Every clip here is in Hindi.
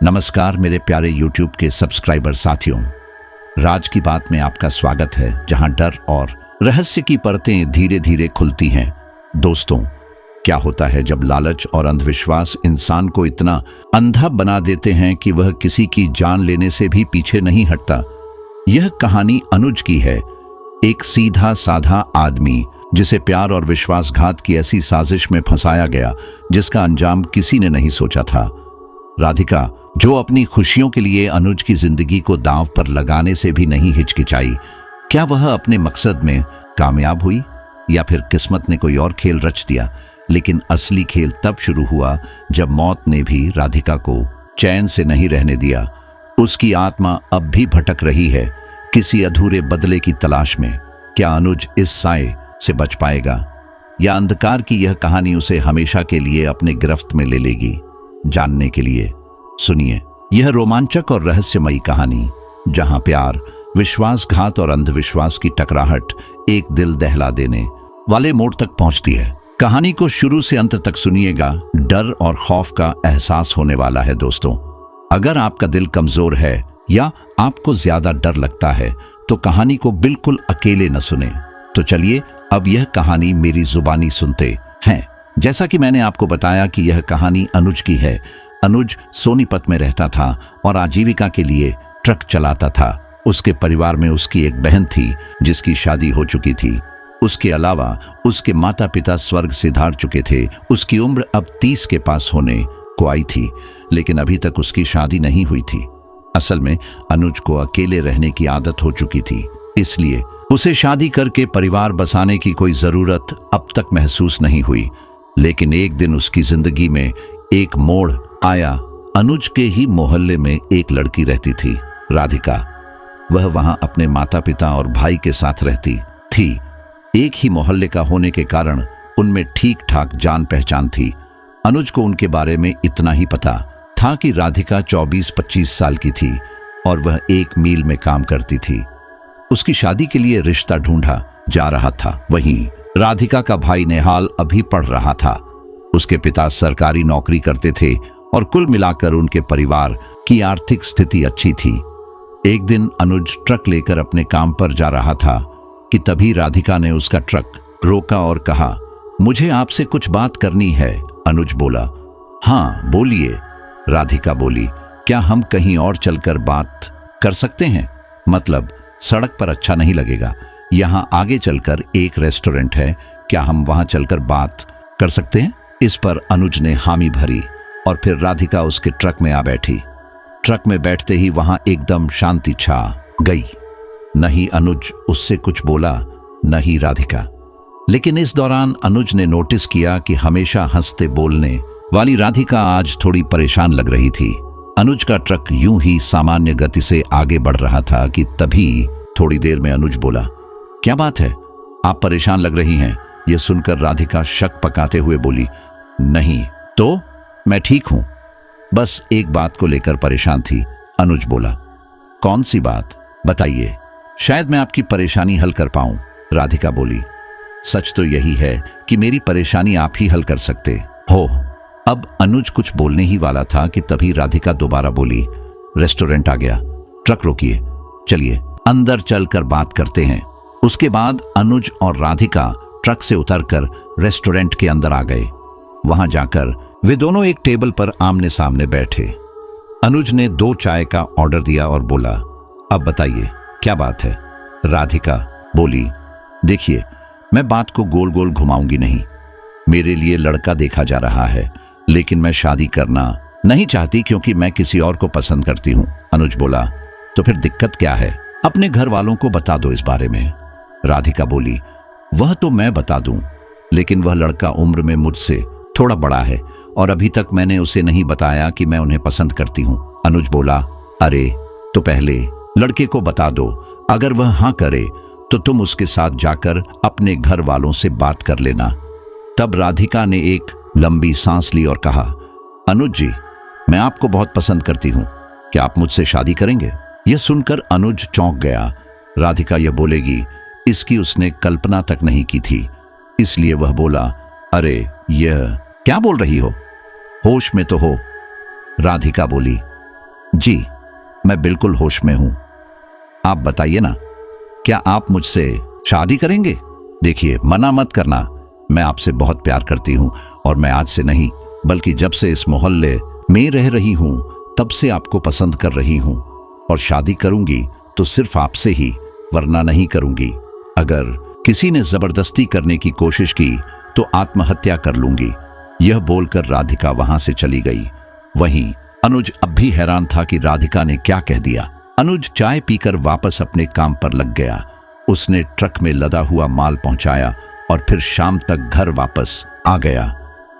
नमस्कार मेरे प्यारे YouTube के सब्सक्राइबर साथियों, राज की बात में आपका स्वागत है, जहां डर और रहस्य की परतें धीरे धीरे खुलती हैं। दोस्तों, क्या होता है जब लालच और अंधविश्वास इंसान को इतना अंधा बना देते हैं कि वह किसी की जान लेने से भी पीछे नहीं हटता। यह कहानी अनुज की है, एक सीधा साधा आदमी जिसे प्यार और विश्वासघात की ऐसी साजिश में फंसाया गया जिसका अंजाम किसी ने नहीं सोचा था। राधिका, जो अपनी खुशियों के लिए अनुज की जिंदगी को दांव पर लगाने से भी नहीं हिचकिचाई, क्या वह अपने मकसद में कामयाब हुई या फिर किस्मत ने कोई और खेल रच दिया? लेकिन असली खेल तब शुरू हुआ जब मौत ने भी राधिका को चैन से नहीं रहने दिया। उसकी आत्मा अब भी भटक रही है, किसी अधूरे बदले की तलाश में। क्या अनुज इस साए से बच पाएगा या अंधकार की यह कहानी उसे हमेशा के लिए अपने गिरफ्त में ले लेगी? जानने के लिए सुनिए यह रोमांचक और रहस्यमयी कहानी, जहां प्यार, विश्वासघात और अंधविश्वास की टकराहट एक दिल दहला देने वाले मोड़ तक पहुंचती है। कहानी को शुरू से अंत तक सुनिएगा, डर और खौफ का एहसास होने वाला है। दोस्तों, अगर आपका दिल कमजोर है या आपको ज्यादा डर लगता है तो कहानी को बिल्कुल अकेले न सुने। तो चलिए अब यह कहानी मेरी जुबानी सुनते हैं। जैसा कि मैंने आपको बताया कि यह कहानी अनुज की है। अनुज सोनीपत में रहता था और आजीविका के लिए ट्रक चलाता था। उसके परिवार में उसकी एक बहन थी जिसकी शादी हो चुकी थी। उसके अलावा उसके माता पिता स्वर्ग सिधार चुके थे। उसकी उम्र अब 30 के पास होने को आई थी, लेकिन अभी तक उसकी शादी नहीं हुई थी। असल में अनुज को अकेले रहने की आदत हो चुकी थी, इसलिए उसे शादी करके परिवार बसाने की कोई जरूरत अब तक महसूस नहीं हुई। लेकिन एक दिन उसकी जिंदगी में एक मोड़ आया। अनुज के ही मोहल्ले में एक लड़की रहती थी, राधिका। वह वहां अपने माता पिता और भाई के साथ रहती थी। एक ही मोहल्ले का होने के कारण उनमें ठीक ठाक जान पहचान थी। अनुज को उनके बारे में इतना ही पता था कि राधिका 24-25 साल की थी और वह एक मील में काम करती थी। उसकी शादी के लिए रिश्ता ढूंढा जा रहा था। वहीं राधिका का भाई नेहाल अभी पढ़ रहा था। उसके पिता सरकारी नौकरी करते थे और कुल मिलाकर उनके परिवार की आर्थिक स्थिति अच्छी थी। एक दिन अनुज ट्रक लेकर अपने काम पर जा रहा था कि तभी राधिका ने उसका ट्रक रोका और कहा, मुझे आपसे कुछ बात करनी है। अनुज बोला, हाँ बोलिए। राधिका बोली, क्या हम कहीं और चलकर बात कर सकते हैं? मतलब सड़क पर अच्छा नहीं लगेगा। यहाँ आगे चलकर एक रेस्टोरेंट है, क्या हम वहां चलकर बात कर सकते हैं? इस पर अनुज ने हामी भरी और फिर राधिका उसके ट्रक में आ बैठी। ट्रक में बैठते ही वहां एकदम शांति छा गई। नहीं अनुज उससे कुछ बोला, न ही राधिका। लेकिन इस दौरान अनुज ने नोटिस किया कि हमेशा हंसते बोलने वाली राधिका आज थोड़ी परेशान लग रही थी। अनुज का ट्रक यूं ही सामान्य गति से आगे बढ़ रहा था कि तभी थोड़ी देर में अनुज बोला, क्या बात है, आप परेशान लग रही हैं? यह सुनकर राधिका शक पकाते हुए बोली, नहीं तो मैं ठीक हूं, बस एक बात को लेकर परेशान थी। अनुज बोला, कौन सी बात, बताइए, शायद मैं आपकी परेशानी हल कर पाऊं। राधिका बोली, सच तो यही है कि मेरी परेशानी आप ही हल कर सकते हो। अब अनुज कुछ बोलने ही वाला था कि तभी राधिका दोबारा बोली, रेस्टोरेंट आ गया, ट्रक रोकिए, चलिए अंदर चलकर बात करते हैं। उसके बाद अनुज और राधिका ट्रक से उतरकर रेस्टोरेंट के अंदर आ गए। वहां जाकर वे दोनों एक टेबल पर आमने सामने बैठे। अनुज ने 2 चाय का ऑर्डर दिया और बोला, अब बताइए क्या बात है? राधिका बोली, देखिए मैं बात को गोल गोल घुमाऊंगी नहीं। मेरे लिए लड़का देखा जा रहा है, लेकिन मैं शादी करना नहीं चाहती क्योंकि मैं किसी और को पसंद करती हूं। अनुज बोला, तो फिर दिक्कत क्या है? अपने घर वालों को बता दो इस बारे में। राधिका बोली, वह तो मैं बता दूं, लेकिन वह लड़का उम्र में मुझसे थोड़ा बड़ा है और अभी तक मैंने उसे नहीं बताया कि मैं उन्हें पसंद करती हूं। अनुज बोला, अरे तो पहले लड़के को बता दो, अगर वह हाँ करे तो तुम उसके साथ जाकर अपने घर वालों से बात कर लेना। तब राधिका ने एक लंबी सांस ली और कहा, अनुज जी, मैं आपको बहुत पसंद करती हूं, क्या आप मुझसे शादी करेंगे? यह सुनकर अनुज चौंक गया। राधिका यह बोलेगी इसकी उसने कल्पना तक नहीं की थी, इसलिए वह बोला, अरे यह क्या बोल रही हो, होश में तो हो। राधिका बोली, जी, मैं बिल्कुल होश में हूं। आप बताइए ना, क्या आप मुझसे शादी करेंगे? देखिए, मना मत करना, मैं आपसे बहुत प्यार करती हूं और मैं आज से नहीं बल्कि जब से इस मोहल्ले में रह रही हूं तब से आपको पसंद कर रही हूं और शादी करूंगी तो सिर्फ आपसे ही, वरना नहीं करूंगी। अगर किसी ने जबरदस्ती करने की कोशिश की तो आत्महत्या कर लूंगी। यह बोलकर राधिका वहां से चली गई। वहीं अनुज अब भी हैरान था कि राधिका ने क्या कह दिया। अनुज चाय पीकर वापस अपने काम पर लग गया। उसने ट्रक में लदा हुआ माल पहुंचाया और फिर शाम तक घर वापस आ गया।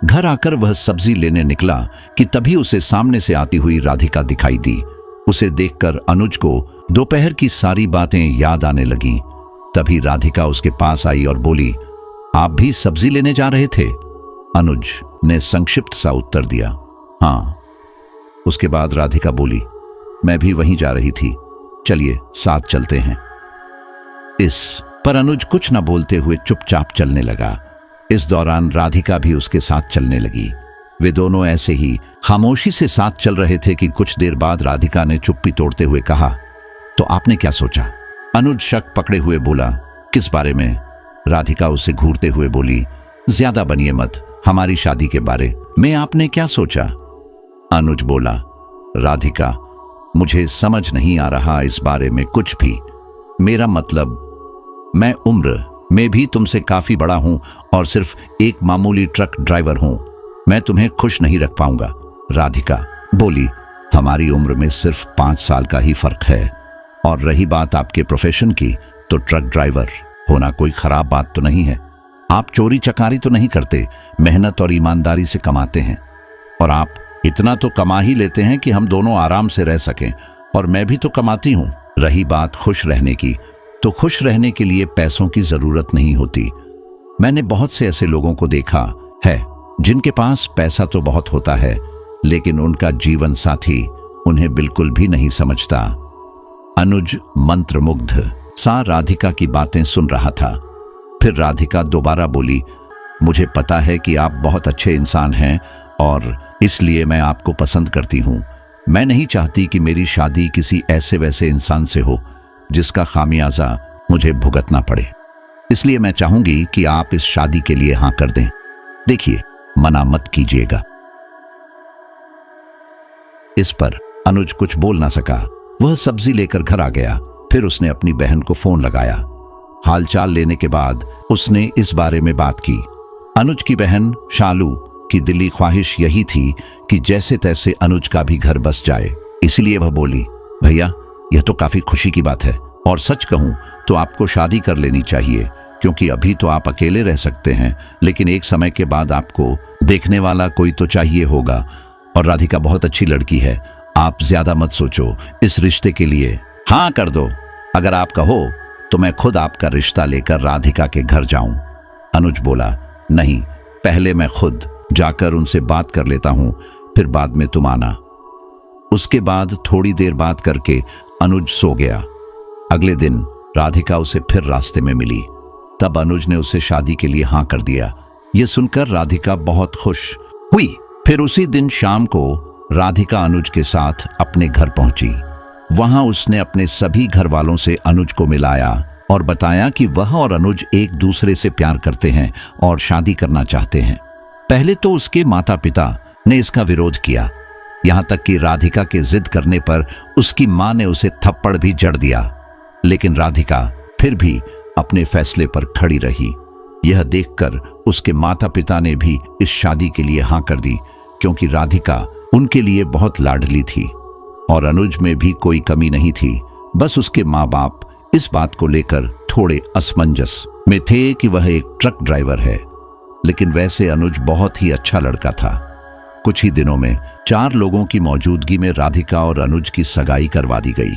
घर आकर वह सब्जी लेने निकला कि तभी उसे सामने से आती हुई राधिका दिखाई दी। उसे देखकर अनुज को दोपहर की सारी बातें याद आने लगीं। तभी राधिका उसके पास आई और बोली, आप भी सब्जी लेने जा रहे थे? अनुज ने संक्षिप्त सा उत्तर दिया, हाँ। उसके बाद राधिका बोली, मैं भी वहीं जा रही थी, चलिए साथ चलते हैं। इस पर अनुज कुछ न बोलते हुए चुपचाप चलने लगा। इस दौरान राधिका भी उसके साथ चलने लगी। वे दोनों ऐसे ही खामोशी से साथ चल रहे थे कि कुछ देर बाद राधिका ने चुप्पी तोड़ते हुए कहा, तो आपने क्या सोचा? अनुज शक पकड़े हुए बोला, किस बारे में? राधिका उसे घूरते हुए बोली, ज्यादा बनिए मत, हमारी शादी के बारे में आपने क्या सोचा? अनुज बोला, राधिका, मुझे समझ नहीं आ रहा इस बारे में कुछ भी। मेरा मतलब, मैं उम्र में भी तुमसे काफी बड़ा हूं और सिर्फ एक मामूली ट्रक ड्राइवर हूं। मैं तुम्हें खुश नहीं रख पाऊंगा। राधिका बोली, हमारी उम्र में सिर्फ 5 साल का ही फर्क है। और रही बात आपके प्रोफेशन की, तो ट्रक ड्राइवर होना कोई खराब बात तो नहीं है। आप चोरी चकारी तो नहीं करते, मेहनत और ईमानदारी से कमाते हैं। और आप इतना तो कमा ही लेते हैं कि हम दोनों आराम से रह सकें, और मैं भी तो कमाती हूं। रही बात खुश रहने की, तो खुश रहने के लिए पैसों की जरूरत नहीं होती। मैंने बहुत से ऐसे लोगों को देखा है जिनके पास पैसा तो बहुत होता है, लेकिन उनका जीवन साथी उन्हें बिल्कुल भी नहीं समझता। अनुज मंत्रमुग्ध सा राधिका की बातें सुन रहा था। फिर राधिका दोबारा बोली, मुझे पता है कि आप बहुत अच्छे इंसान हैं और इसलिए मैं आपको पसंद करती हूं। मैं नहीं चाहती कि मेरी शादी किसी ऐसे वैसे इंसान से हो जिसका खामियाजा मुझे भुगतना पड़े। इसलिए मैं चाहूंगी कि आप इस शादी के लिए हां कर दें। देखिए, मना मत कीजिएगा। इस पर अनुज कुछ बोल ना सका। वह सब्जी लेकर घर आ गया। फिर उसने अपनी बहन को फोन लगाया। हालचाल लेने के बाद उसने इस बारे में बात की। अनुज की बहन शालू की दिली ख्वाहिश यही थी कि जैसे तैसे अनुज का भी घर बस जाए। इसलिए वह बोली, भैया, यह तो काफी खुशी की बात है और सच कहूं तो आपको शादी कर लेनी चाहिए, क्योंकि अभी तो आप अकेले रह सकते हैं, लेकिन एक समय के बाद आपको देखने वाला कोई तो चाहिए होगा। और राधिका बहुत अच्छी लड़की है, आप ज्यादा मत सोचो, इस रिश्ते के लिए हाँ कर दो। अगर आप कहो तो मैं खुद आपका रिश्ता लेकर राधिका के घर जाऊं। अनुज बोला, नहीं, पहले मैं खुद जाकर उनसे बात कर लेता हूं, फिर बाद में तुम आना। उसके बाद थोड़ी देर बात करके अनुज सो गया। अगले दिन राधिका उसे फिर रास्ते में मिली। तब अनुज ने उसे शादी के लिए हाँ कर दिया। यह सुनकर राधिका बहुत खुश हुई। फिर उसी दिन शाम को राधिका अनुज के साथ अपने घर पहुंची। वहां उसने अपने सभी घर वालों से अनुज को मिलाया और बताया कि वह और अनुज एक दूसरे से प्यार करते हैं और शादी करना चाहते हैं। पहले तो उसके माता पिता ने इसका विरोध किया, यहां तक कि राधिका के जिद करने पर उसकी मां ने उसे थप्पड़ भी जड़ दिया। लेकिन राधिका फिर भी अपने फैसले पर खड़ी रही। यह देखकर उसके माता पिता ने भी इस शादी के लिए हाँ कर दी, क्योंकि राधिका उनके लिए बहुत लाडली थी और अनुज में भी कोई कमी नहीं थी। बस उसके माँ बाप इस बात को लेकर थोड़े असमंजस में थे कि वह एक ट्रक ड्राइवर है, लेकिन वैसे अनुज बहुत ही अच्छा लड़का था। कुछ ही दिनों में 4 लोगों की मौजूदगी में राधिका और अनुज की सगाई करवा दी गई।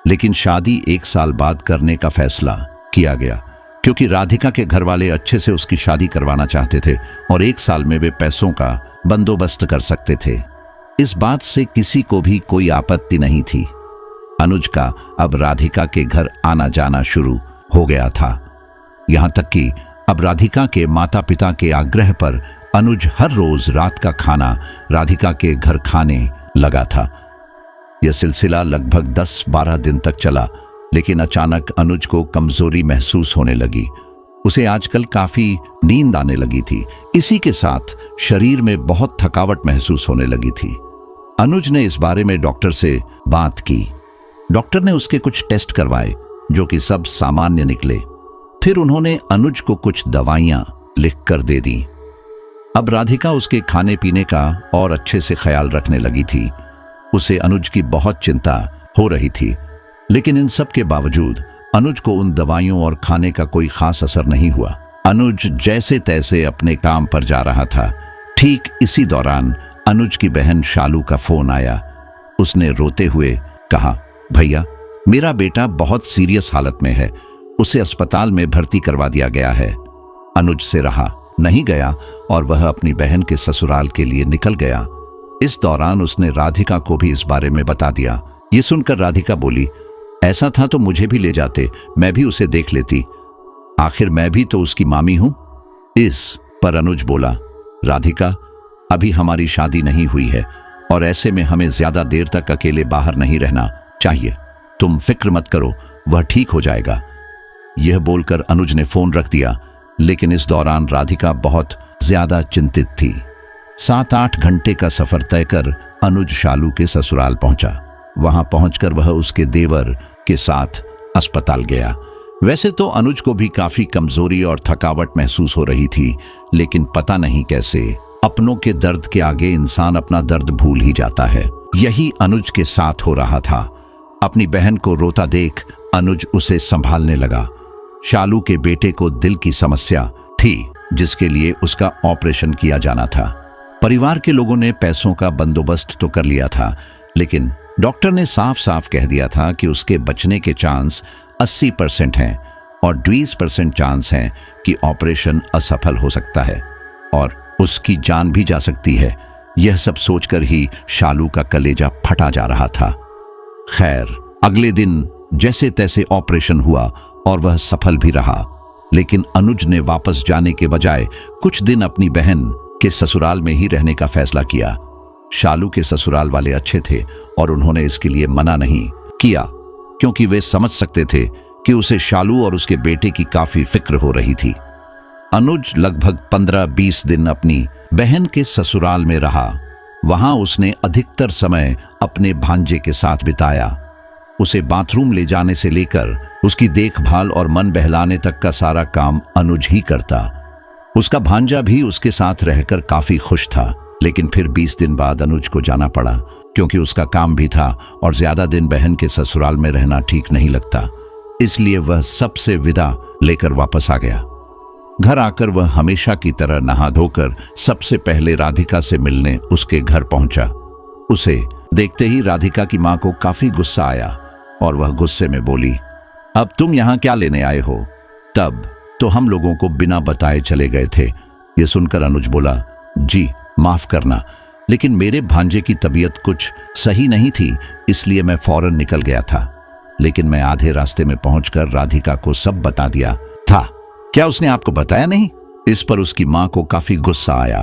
लेकिन शादी 1 साल बाद करने का फैसला किया गया, क्योंकि राधिका के घर वाले अच्छे से उसकी शादी करवाना चाहते थे और 1 साल में वे पैसों का बंदोबस्त कर सकते थे। इस बात से किसी को भी कोई आपत्ति नहीं थी। अनुज का अब राधिका के घर आना जाना शुरू हो गया था। यहां तक कि अब राधिका के माता पिता के आग्रह पर अनुज हर रोज रात का खाना राधिका के घर खाने लगा था। यह सिलसिला लगभग 10-12 दिन तक चला, लेकिन अचानक अनुज को कमजोरी महसूस होने लगी। उसे आजकल काफी नींद आने लगी थी। इसी के साथ शरीर में बहुत थकावट महसूस होने लगी थी। अनुज ने इस बारे में डॉक्टर से बात की। डॉक्टर ने उसके कुछ टेस्ट करवाए जो कि सब सामान्य निकले। फिर उन्होंने अनुज को कुछ दवाइयां लिखकर दे दी। अब राधिका उसके खाने पीने का और अच्छे से ख्याल रखने लगी थी। उसे अनुज की बहुत चिंता हो रही थी, लेकिन इन सब के बावजूद अनुज को उन दवाइयों और खाने का कोई खास असर नहीं हुआ। अनुज जैसे तैसे अपने काम पर जा रहा था। ठीक इसी दौरान अनुज की बहन शालू का फोन आया। उसने रोते हुए कहा, भैया, मेरा बेटा बहुत सीरियस हालत में है, उसे अस्पताल में भर्ती करवा दिया गया है। अनुज से रहा नहीं गया और वह अपनी बहन के ससुराल के लिए निकल गया। इस दौरान उसने राधिका को भी इस बारे में बता दिया। ये सुनकर राधिका बोली, ऐसा था तो मुझे भी ले जाते, मैं भी उसे देख लेती, आखिर मैं भी तो उसकी मामी हूं। इस पर अनुज बोला, राधिका, अभी हमारी शादी नहीं हुई है और ऐसे में हमें ज्यादा देर तक अकेले बाहर नहीं रहना चाहिए। तुम फिक्र मत करो, वह ठीक हो जाएगा। यह बोलकर अनुज ने फोन रख दिया, लेकिन इस दौरान राधिका बहुत ज्यादा चिंतित थी। 7-8 घंटे का सफर तय कर अनुज शालू के ससुराल पहुंचा। वहां पहुंचकर वह उसके देवर के साथ अस्पताल गया। वैसे तो अनुज को भी काफी कमजोरी और थकावट महसूस हो रही थी, लेकिन पता नहीं कैसे अपनों के दर्द के आगे इंसान अपना दर्द भूल ही जाता है। यही अनुज के साथ हो रहा था। अपनी बहन को रोता देख अनुज उसे संभालने लगा। शालू के बेटे को दिल की समस्या थी, जिसके लिए उसका ऑपरेशन किया जाना था। परिवार के लोगों ने पैसों का बंदोबस्त तो कर लिया था, लेकिन डॉक्टर ने साफ साफ कह दिया था कि उसके बचने के चांस 80% हैं और 20% चांस हैं कि ऑपरेशन असफल हो सकता है और उसकी जान भी जा सकती है। यह सब सोचकर ही शालू का कलेजा फटा जा रहा था। खैर, अगले दिन जैसे तैसे ऑपरेशन हुआ और वह सफल भी रहा, लेकिन अनुज ने वापस जाने के बजाय कुछ दिन अपनी बहन के ससुराल में ही रहने का फैसला किया। शालू के ससुराल वाले अच्छे थे और उन्होंने इसके लिए मना नहीं किया, क्योंकि वे समझ सकते थे कि उसे शालू और उसके बेटे की काफी फिक्र हो रही थी। अनुज लगभग 15-20 दिन अपनी बहन के ससुराल में रहा। वहां उसने अधिकतर समय अपने भांजे के साथ बिताया। उसे बाथरूम ले जाने से लेकर उसकी देखभाल और मन बहलाने तक का सारा काम अनुज ही करता। उसका भांजा भी उसके साथ रहकर काफी खुश था, लेकिन फिर 20 दिन बाद अनुज को जाना पड़ा, क्योंकि उसका काम भी था और ज्यादा दिन बहन के ससुराल में रहना ठीक नहीं लगता। इसलिए वह सबसे विदा लेकर वापस आ गया। घर आकर वह हमेशा की तरह नहा धोकर सबसे पहले राधिका से मिलने उसके घर पहुंचा। उसे देखते ही राधिका की मां को काफी गुस्सा आया और वह गुस्से में बोली, अब तुम यहां क्या लेने आए हो? तब तो हम लोगों को बिना बताए चले गए थे। यह सुनकर अनुज बोला, जी माफ करना, लेकिन मेरे भांजे की तबीयत कुछ सही नहीं थी, इसलिए मैं फौरन निकल गया था। लेकिन मैं आधे रास्ते में पहुंचकर राधिका को सब बता दिया था। क्या उसने आपको बताया नहीं? इस पर उसकी मां को काफी गुस्सा आया।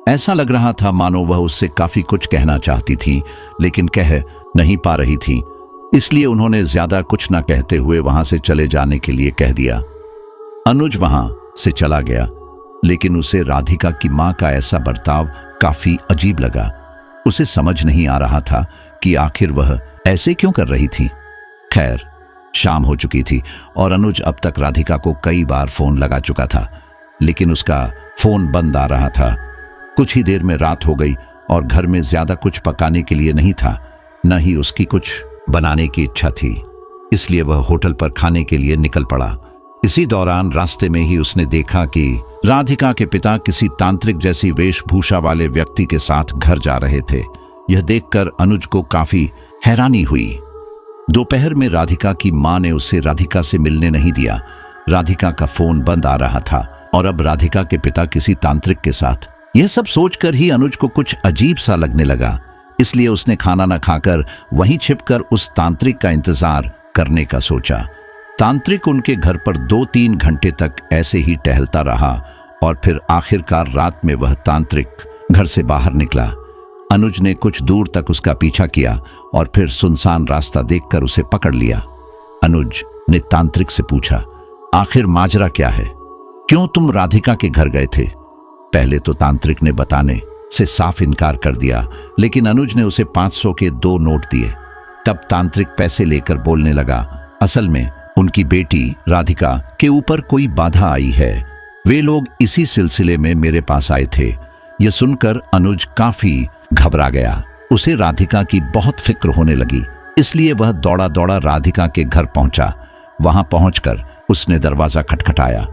ऐसा लग रहा था मानो वह उससे काफी कुछ कहना चाहती थी, लेकिन कह नहीं पा रही थी। इसलिए उन्होंने ज्यादा कुछ ना कहते हुए वहां से चले जाने के लिए कह दिया। अनुज वहां से चला गया, लेकिन उसे राधिका की मां का ऐसा बर्ताव काफी अजीब लगा। उसे समझ नहीं आ रहा था कि आखिर वह ऐसे क्यों कर रही थी। खैर, शाम हो चुकी थी और अनुज अब तक राधिका को कई बार फोन लगा चुका था, लेकिन उसका फोन बंद आ रहा था। कुछ ही देर में रात हो गई और घर में ज्यादा कुछ पकाने के लिए नहीं था, न ही उसकी कुछ बनाने की इच्छा थी। इसलिए वह होटल पर खाने के लिए निकल पड़ा। इसी दौरान रास्ते में ही उसने देखा कि राधिका के पिता किसी तांत्रिक जैसी वेशभूषा वाले व्यक्ति के साथ घर जा रहे थे। यह देखकर अनुज को काफी हैरानी हुई। दोपहर में राधिका की मां ने उसे राधिका से मिलने नहीं दिया। राधिका का फोन बंद आ रहा था और अब राधिका के पिता किसी तांत्रिक के साथ। यह सब सोचकर ही अनुज को कुछ अजीब सा लगने लगा। इसलिए उसने खाना न खाकर वहीं छिपकर उस तांत्रिक का इंतजार करने का सोचा। तांत्रिक उनके घर पर 2-3 घंटे तक ऐसे ही टहलता रहा और फिर आखिरकार रात में वह तांत्रिक घर से बाहर निकला। अनुज ने कुछ दूर तक उसका पीछा किया और फिर सुनसान रास्ता देखकर उसे पकड़ लिया। अनुज ने तांत्रिक से पूछा, आखिर माजरा क्या है? क्यों तुम राधिका के घर गए थे? पहले तो तांत्रिक ने बताने से साफ इनकार कर दिया, लेकिन अनुज ने उसे 500 के 2 नोट दिए। तब तांत्रिक पैसे लेकर बोलने लगा, असल में उनकी बेटी राधिका के ऊपर कोई बाधा आई है। वे लोग इसी सिलसिले में मेरे पास आए थे। यह सुनकर अनुज काफी घबरा गया। उसे राधिका की बहुत फिक्र होने लगी, इसलिए वह दौड़ा दौड़ा राधिका के घर पहुंचा। वहां पहुंचकर उसने दरवाजा खटखटाया।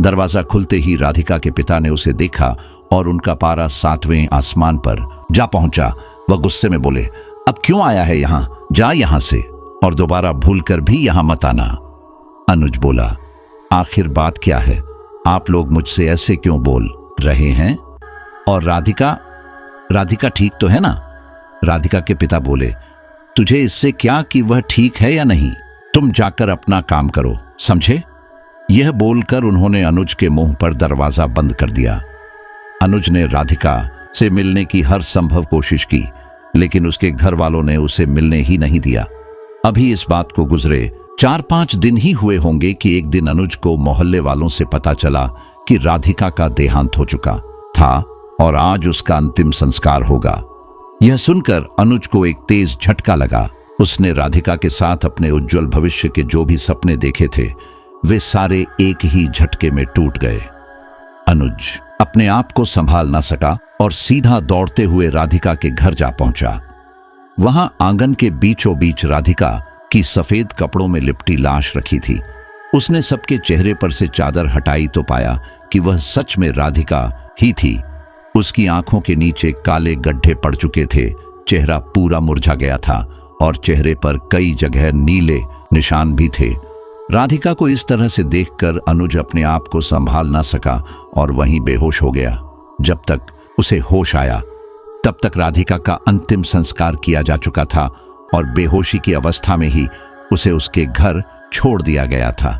दरवाजा खुलते ही राधिका के पिता ने उसे देखा और उनका पारा 7वें आसमान पर जा पहुंचा। वह गुस्से में बोले, अब क्यों आया है यहां? जा यहां से और दोबारा भूलकर भी यहां मत आना। अनुज बोला, आखिर बात क्या है? आप लोग मुझसे ऐसे क्यों बोल रहे हैं? और राधिका ठीक तो है ना? राधिका के पिता बोले, तुझे इससे क्या कि वह ठीक है या नहीं? तुम जाकर अपना काम करो, समझे? यह बोलकर उन्होंने अनुज के मुंह पर दरवाजा बंद कर दिया। अनुज ने राधिका से मिलने की हर संभव कोशिश की, लेकिन उसके घर वालों ने उसे मिलने ही नहीं दिया। अभी इस बात को गुजरे 4-5 दिन ही हुए होंगे कि एक दिन अनुज को मोहल्ले वालों से पता चला कि राधिका का देहांत हो चुका था और आज उसका अंतिम संस्कार होगा। यह सुनकर अनुज को एक तेज झटका लगा। उसने राधिका के साथ अपने उज्जवल भविष्य के जो भी सपने देखे थे, वे सारे एक ही झटके में टूट गए। अनुज अपने आप को संभाल न सका और सीधा दौड़ते हुए राधिका के घर जा पहुंचा। वहां आंगन के बीचों बीच राधिका की सफेद कपड़ों में लिपटी लाश रखी थी। उसने सबके चेहरे पर से चादर हटाई तो पाया कि वह सच में राधिका ही थी। उसकी आंखों के नीचे काले गड्ढे पड़ चुके थे, चेहरा पूरा मुरझा गया था और चेहरे पर कई जगह नीले निशान भी थे। राधिका को इस तरह से देखकर अनुज अपने आप को संभाल ना सका और वहीं बेहोश हो गया। जब तक उसे होश आया तब तक राधिका का अंतिम संस्कार किया जा चुका था और बेहोशी की अवस्था में ही उसे उसके घर छोड़ दिया गया था।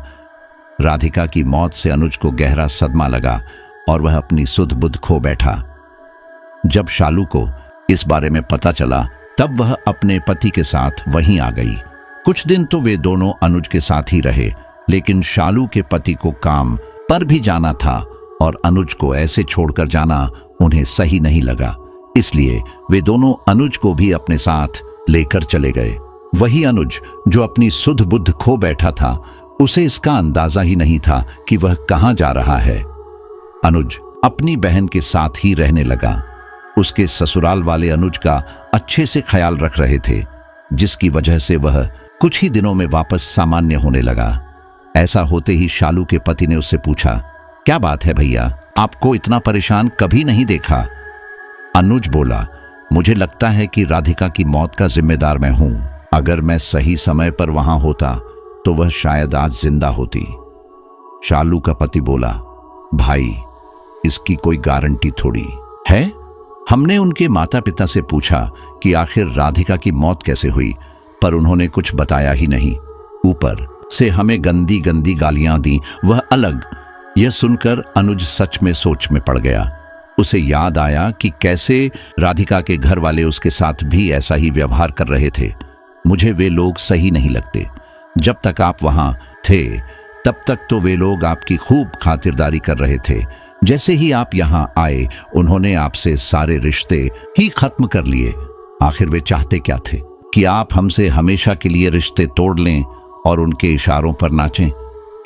राधिका की मौत से अनुज को गहरा सदमा लगा और वह अपनी सुध बुध खो बैठा। जब शालू को इस बारे में पता चला तब वह अपने पति के साथ वहीं आ गई। कुछ दिन तो वे दोनों अनुज के साथ ही रहे, लेकिन शालू के पति को काम पर भी जाना था और अनुज को ऐसे छोड़कर जाना उन्हें सही नहीं लगा। इसलिए वे दोनों अनुज को भी अपने साथ लेकर चले गए। वही अनुज जो अपनी सुध बुध खो बैठा था, उसे इसका अंदाजा ही नहीं था कि वह कहां जा रहा है। अनुज अपनी बहन के साथ ही रहने लगा। उसके ससुराल वाले अनुज का अच्छे से ख्याल रख रहे थे, जिसकी वजह से वह कुछ ही दिनों में वापस सामान्य होने लगा। ऐसा होते ही शालू के पति ने उससे पूछा, क्या बात है भैया, आपको इतना परेशान कभी नहीं देखा। अनुज बोला, मुझे लगता है कि राधिका की मौत का जिम्मेदार मैं हूं। अगर मैं सही समय पर वहां होता तो वह शायद आज जिंदा होती। शालू का पति बोला, भाई इसकी कोई गारंटी थोड़ी है। हमने उनके माता पिता से पूछा कि आखिर राधिका की मौत कैसे हुई, पर उन्होंने कुछ बताया ही नहीं। ऊपर से हमें गंदी गंदी गालियां दी, वह अलग। यह सुनकर अनुज सच में सोच में पड़ गया। उसे याद आया कि कैसे राधिका के घर वाले उसके साथ भी ऐसा ही व्यवहार कर रहे थे। मुझे वे लोग सही नहीं लगते। जब तक आप वहां थे तब तक तो वे लोग आपकी खूब खातिरदारी कर रहे थे। जैसे ही आप यहां आए उन्होंने आपसे सारे रिश्ते ही खत्म कर लिए। आखिर वे चाहते क्या थे? कि आप हमसे हमेशा के लिए रिश्ते तोड़ लें और उनके इशारों पर नाचें।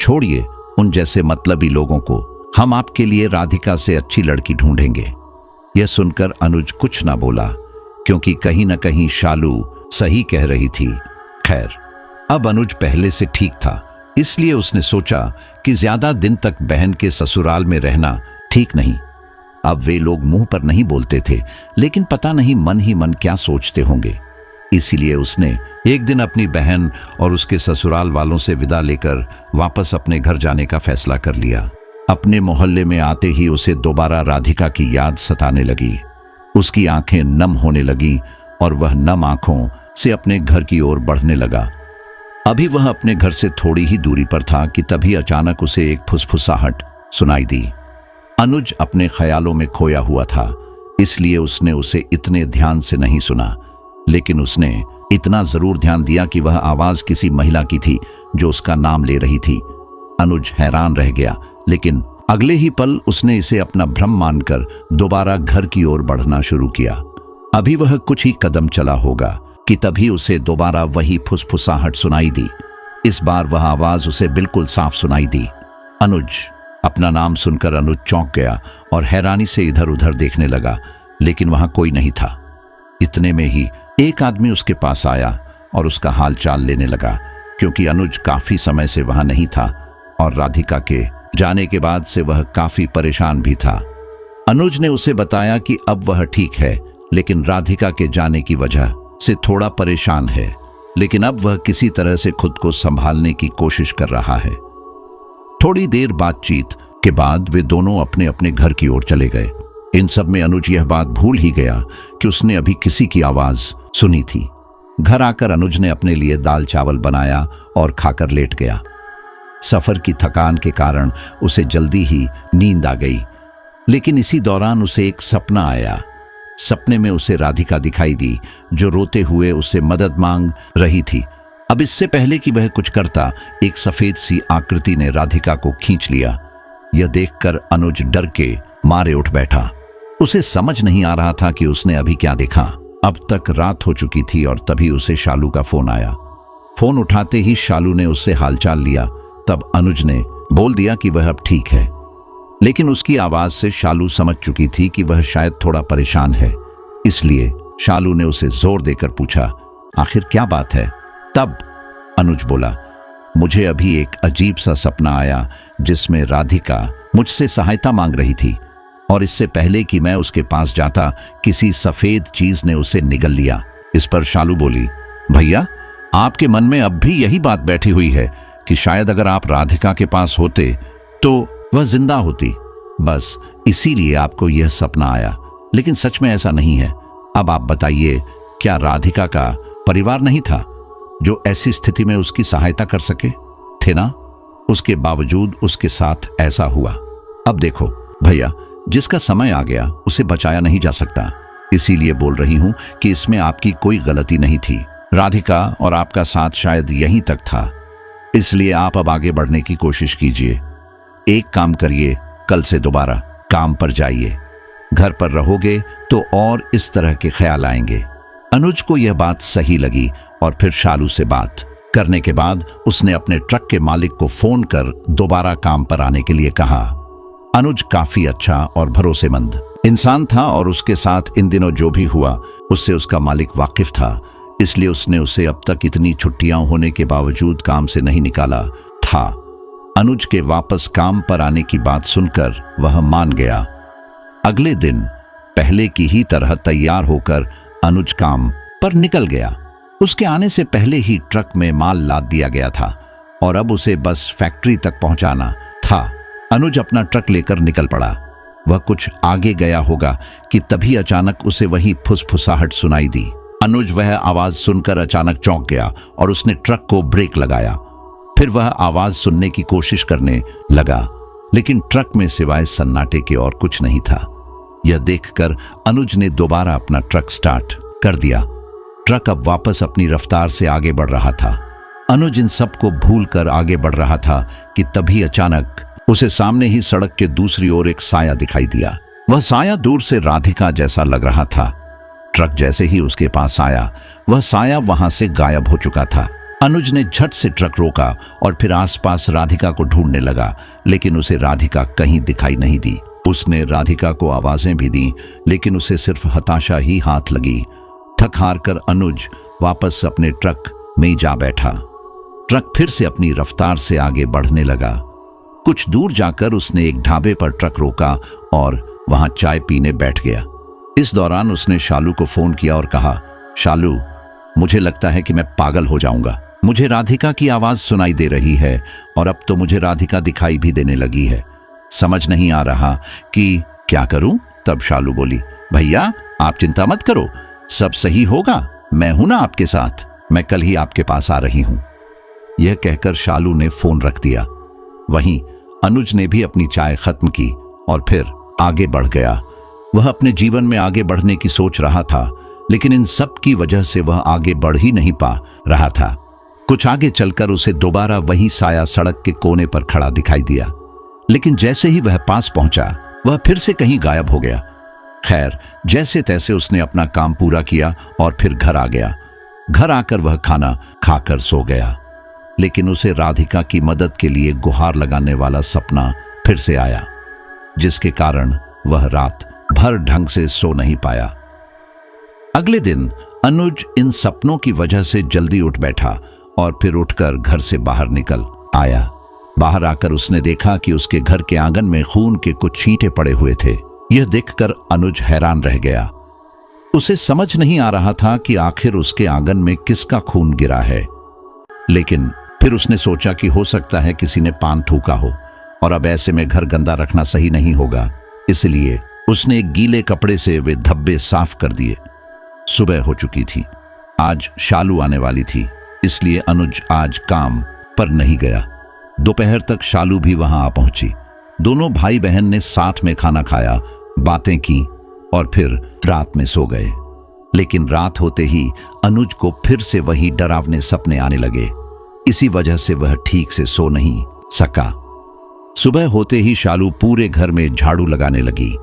छोड़िए उन जैसे मतलबी लोगों को, हम आपके लिए राधिका से अच्छी लड़की ढूंढेंगे। यह सुनकर अनुज कुछ ना बोला, क्योंकि कहीं न कहीं शालू सही कह रही थी। खैर, अब अनुज पहले से ठीक था, इसलिए उसने सोचा कि ज्यादा दिन तक बहन के ससुराल में रहना ठीक नहीं। अब वे लोग मुंह पर नहीं बोलते थे, लेकिन पता नहीं मन ही मन क्या सोचते होंगे। इसीलिए उसने एक दिन अपनी बहन और उसके ससुराल वालों से विदा लेकर वापस अपने घर जाने का फैसला कर लिया। अपने मोहल्ले में आते ही उसे दोबारा राधिका की याद सताने लगी। उसकी आंखें नम होने लगी और वह नम आंखों से अपने घर की ओर बढ़ने लगा। अभी वह अपने घर से थोड़ी ही दूरी पर था कि तभी अचानक उसे एक फुसफुसाहट सुनाई दी। अनुज अपने ख्यालों में खोया हुआ था, इसलिए उसने उसे इतने ध्यान से नहीं सुना, लेकिन उसने इतना जरूर ध्यान दिया कि वह आवाज किसी महिला की थी जो उसका नाम ले रही थी। अनुज हैरान रह गया, लेकिन अगले ही पल उसने इसे अपना भ्रम मानकर दोबारा घर की ओर बढ़ना शुरू किया। अभी वह कुछ ही कदम चला होगा कि तभी उसे दोबारा वही फुसफुसाहट सुनाई दी। इस बार वह आवाज उसे बिल्कुल साफ सुनाई दी। अनुज। अपना नाम सुनकर अनुज चौंक गया और हैरानी से इधर उधर देखने लगा, लेकिन वहां कोई नहीं था। इतने में ही एक आदमी उसके पास आया और उसका हाल चाल लेने लगा, क्योंकि अनुज काफी समय से वहां नहीं था और राधिका के जाने के बाद से वह काफी परेशान भी था। अनुज ने उसे बताया कि अब वह ठीक है, लेकिन राधिका के जाने की वजह से थोड़ा परेशान है, लेकिन अब वह किसी तरह से खुद को संभालने की कोशिश कर रहा है। थोड़ी देर बातचीत के बाद वे दोनों अपने अपने घर की ओर चले गए। इन सब में अनुज यह बात भूल ही गया कि उसने अभी किसी की आवाज सुनी थी। घर आकर अनुज ने अपने लिए दाल चावल बनाया और खाकर लेट गया। सफर की थकान के कारण उसे जल्दी ही नींद आ गई, लेकिन इसी दौरान उसे एक सपना आया। सपने में उसे राधिका दिखाई दी, जो रोते हुए उससे मदद मांग रही थी। अब इससे पहले कि वह कुछ करता, एक सफेद सी आकृति ने राधिका को खींच लिया। यह देखकर अनुज डर के मारे उठ बैठा। उसे समझ नहीं आ रहा था कि उसने अभी क्या देखा। अब तक रात हो चुकी थी और तभी उसे शालू का फोन आया। फोन उठाते ही शालू ने उससे हालचाल लिया। तब अनुज ने बोल दिया कि वह अब ठीक है, लेकिन उसकी आवाज से शालू समझ चुकी थी कि वह शायद थोड़ा परेशान है। इसलिए शालू ने उसे जोर देकर पूछा, आखिर क्या बात है? तब अनुज बोला, मुझे अभी एक अजीब सा सपना आया जिसमें राधिका मुझसे सहायता मांग रही थी, और इससे पहले कि मैं उसके पास जाता, किसी सफेद चीज ने उसे निगल लिया। इस पर शालू बोली, भैया, आपके मन में अब भी यही बात बैठी हुई है कि शायद अगर आप राधिका के पास होते तो वह जिंदा होती। बस इसीलिए आपको यह सपना आया, लेकिन सच में ऐसा नहीं है। अब आप बताइए, क्या राधिका का परिवार नहीं था जो ऐसी स्थिति में उसकी सहायता कर सके? थे ना? उसके बावजूद उसके साथ ऐसा हुआ। अब देखो भैया, जिसका समय आ गया उसे बचाया नहीं जा सकता। इसीलिए बोल रही हूं कि इसमें आपकी कोई गलती नहीं थी। राधिका और आपका साथ शायद यहीं तक था। इसलिए आप अब आगे बढ़ने की कोशिश कीजिए। एक काम करिए, कल से दोबारा काम पर जाइए। घर पर रहोगे तो और इस तरह के ख्याल आएंगे। अनुज को यह बात सही लगी और फिर शालू से बात करने के बाद उसने अपने ट्रक के मालिक को फोन कर दोबारा काम पर आने के लिए कहा। अनुज काफी अच्छा और भरोसेमंद इंसान था और उसके साथ इन दिनों जो भी हुआ उससे उसका मालिक वाकिफ था। इसलिए उसने उसे अब तक इतनी छुट्टियां होने के बावजूद काम से नहीं निकाला था। अनुज के वापस काम पर आने की बात सुनकर वह मान गया। अगले दिन पहले की ही तरह तैयार होकर अनुज काम पर निकल गया। उसके आने से पहले ही ट्रक में माल लाद दिया गया था और अब उसे बस फैक्ट्री तक पहुंचाना था। अनुज अपना ट्रक लेकर निकल पड़ा। वह कुछ आगे गया होगा कि तभी अचानक उसे वही फुसफुसाहट सुनाई दी। अनुज वह आवाज सुनकर अचानक चौंक गया और उसने ट्रक को ब्रेक लगाया। फिर वह आवाज सुनने की कोशिश करने लगा, लेकिन ट्रक में सिवाय सन्नाटे के और कुछ नहीं था। यह देखकर अनुज ने दोबारा अपना ट्रक स्टार्ट कर दिया। ट्रक अब वापस अपनी रफ्तार से आगे बढ़ रहा था। अनुज इन सबको भूलकर आगे बढ़ रहा था कि तभी अचानक उसे सामने ही सड़क के दूसरी ओर एक साया दिखाई दिया। वह साया दूर से राधिका जैसा लग रहा था। ट्रक जैसे ही उसके पास आया, वह साया वहां से गायब हो चुका था। अनुज ने झट से ट्रक रोका और फिर आसपास राधिका को ढूंढने लगा, लेकिन उसे राधिका कहीं दिखाई नहीं दी। उसने राधिका को आवाजें भी दी, लेकिन उसे सिर्फ हताशा ही हाथ लगी। थक हार कर अनुज वापस अपने ट्रक में जा बैठा। ट्रक फिर से अपनी रफ्तार से आगे बढ़ने लगा। कुछ दूर जाकर उसने एक ढाबे पर ट्रक रोका और वहां चाय पीने बैठ गया। इस दौरान उसने शालू को फोन किया और कहा, शालू, मुझे लगता है कि मैं पागल हो जाऊंगा। मुझे राधिका की आवाज सुनाई दे रही है और अब तो मुझे राधिका दिखाई भी देने लगी है। समझ नहीं आ रहा कि क्या करूं। तब शालू बोली, भैया आप चिंता मत करो, सब सही होगा। मैं हूं ना आपके साथ, मैं कल ही आपके पास आ रही हूं। यह कहकर शालू ने फोन रख दिया। वहीं अनुज ने भी अपनी चाय खत्म की और फिर आगे बढ़ गया। वह अपने जीवन में आगे बढ़ने की सोच रहा था, लेकिन इन सब की वजह से वह आगे बढ़ ही नहीं पा रहा था। कुछ आगे चलकर उसे दोबारा वही साया सड़क के कोने पर खड़ा दिखाई दिया, लेकिन जैसे ही वह पास पहुंचा वह फिर से कहीं गायब हो गया। खैर, जैसे तैसे उसने अपना काम पूरा किया और फिर घर आ गया। घर आकर वह खाना खाकर सो गया, लेकिन उसे राधिका की मदद के लिए गुहार लगाने वाला सपना फिर से आया, जिसके कारण वह रात भर ढंग से सो नहीं पाया। अगले दिन अनुज इन सपनों की वजह से जल्दी उठ बैठा और फिर उठकर घर से बाहर निकल आया। बाहर आकर उसने देखा कि उसके घर के आंगन में खून के कुछ छींटे पड़े हुए थे। यह देखकर अनुज हैरान रह गया। उसे समझ नहीं आ रहा था कि आखिर उसके आंगन में किसका खून गिरा है, लेकिन फिर उसने सोचा कि हो सकता है किसी ने पान थूका हो, और अब ऐसे में घर गंदा रखना सही नहीं होगा। इसलिए उसने एक गीले कपड़े से वे धब्बे साफ कर दिए। सुबह हो चुकी थी। आज शालू आने वाली थी, इसलिए अनुज आज काम पर नहीं गया। दोपहर तक शालू भी वहां आ पहुंची। दोनों भाई बहन ने साथ में खाना खाया, बातें की और फिर रात में सो गए। लेकिन रात होते ही अनुज को फिर से वही डरावने सपने आने लगे। इसी वजह से वह ठीक से सो नहीं सका। सुबह होते ही शालू पूरे घर में झाड़ू लगाने लगी।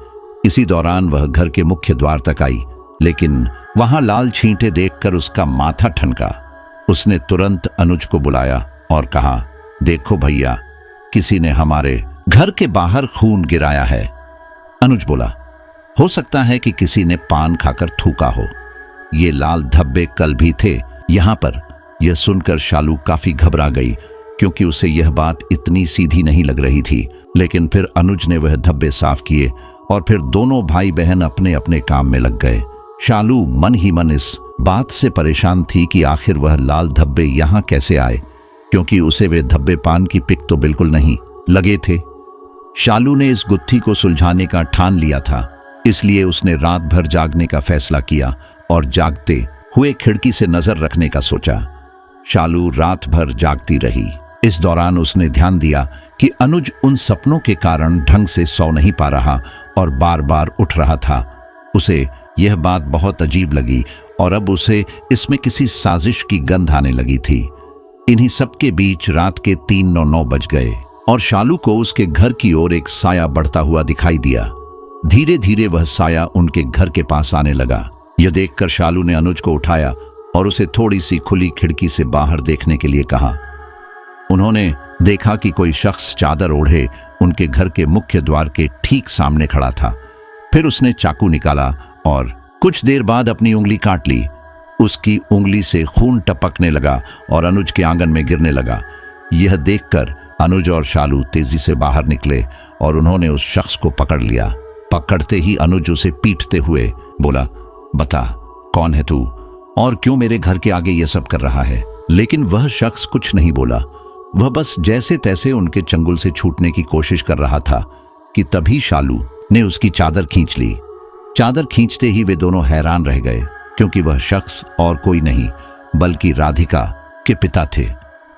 इसी दौरान वह घर के मुख्य द्वार तक आई, लेकिन वहां लाल छींटे देखकर उसका माथा ठनका। उसने तुरंत अनुज को बुलाया और कहा, देखो भैया, किसी ने हमारे घर के बाहर खून गिराया है। अनुज बोला, हो सकता है कि किसी ने पान खाकर थूका हो। ये लाल धब्बे कल भी थे यहां पर। यह सुनकर शालू काफी घबरा गई, क्योंकि उसे यह बात इतनी सीधी नहीं लग रही थी। लेकिन फिर अनुज ने वह धब्बे साफ किए और फिर दोनों भाई बहन अपने अपने काम में लग गए। शालू मन ही मन इस बात से परेशान थी कि आखिर वह लाल धब्बे यहां कैसे आए, क्योंकि उसे वे धब्बे पान की पिक तो बिल्कुल नहीं लगे थे। शालू ने इस गुत्थी को सुलझाने का ठान लिया था, इसलिए उसने रात भर जागने का फैसला किया और जागते हुए खिड़की से नजर रखने का सोचा। शालू रात भर जागती रही। इस दौरान उसने ध्यान दिया कि अनुज उन सपनों के कारण ढंग से सो नहीं पा रहा और बार बार उठ रहा था। उसे यह बात बहुत अजीब लगी और अब उसे इसमें किसी साजिश की गंध आने लगी थी। इन्हीं सबके बीच रात के 3:09 बज गए और शालू को उसके घर की ओर एक साया बढ़ता हुआ दिखाई दिया। धीरे धीरे वह साया उनके घर के पास आने लगा। यह देखकर शालू ने अनुज को उठाया और उसे थोड़ी सी खुली खिड़की से बाहर देखने के लिए कहा। उन्होंने देखा कि कोई शख्स चादर ओढ़े उनके घर के मुख्य द्वार के ठीक सामने खड़ा था। फिर उसने चाकू निकाला और कुछ देर बाद अपनी उंगली काट ली। उसकी उंगली से खून टपकने लगा और अनुज के आंगन में गिरने लगा। यह देखकर अनुज और शालू तेजी से बाहर निकले और उन्होंने उस शख्स को पकड़ लिया। पकड़ते ही अनुज उसे पीटते हुए बोला, बता, कौन है तू और क्यों मेरे घर के आगे यह सब कर रहा है? लेकिन वह शख्स कुछ नहीं बोला। वह बस जैसे तैसे उनके चंगुल से छूटने की कोशिश कर रहा था कि तभी शालू ने उसकी चादर खींच ली। चादर खींचते ही वे दोनों हैरान रह गए, क्योंकि वह शख्स और कोई नहीं बल्कि राधिका के पिता थे।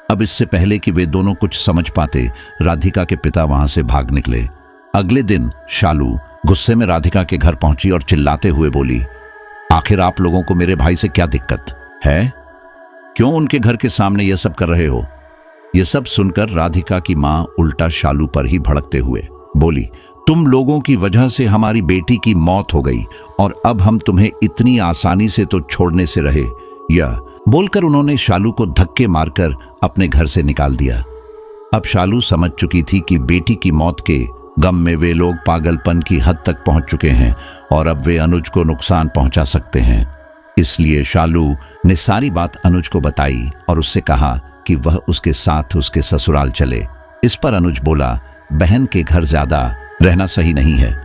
अब इससे पहले कि वे दोनों कुछ समझ पाते, राधिका के पिता वहां से भाग निकले। अगले दिन शालू गुस्से में राधिका के घर पहुंची और चिल्लाते हुए बोली, आखिर आप लोगों को मेरे भाई से क्या दिक्कत है? क्यों उनके घर के सामने यह सब कर रहे हो? यह सब सुनकर राधिका की मां उल्टा शालू पर ही भड़कते हुए बोली, तुम लोगों की वजह से हमारी बेटी की मौत हो गई और अब हम तुम्हें इतनी आसानी से तो छोड़ने से रहे। यह बोलकर उन्होंने शालू को धक्के मारकर अपने घर से निकाल दिया। अब शालू समझ चुकी थी कि बेटी की मौत के गम में वे लोग पागलपन की हद तक पहुंच चुके हैं और अब वे अनुज को नुकसान पहुंचा सकते हैं। इसलिए शालू ने सारी बात अनुज को बताई और उससे कहा कि वह उसके साथ उसके ससुराल चले। इस पर अनुज बोला, बहन के घर ज्यादा रहना सही नहीं है।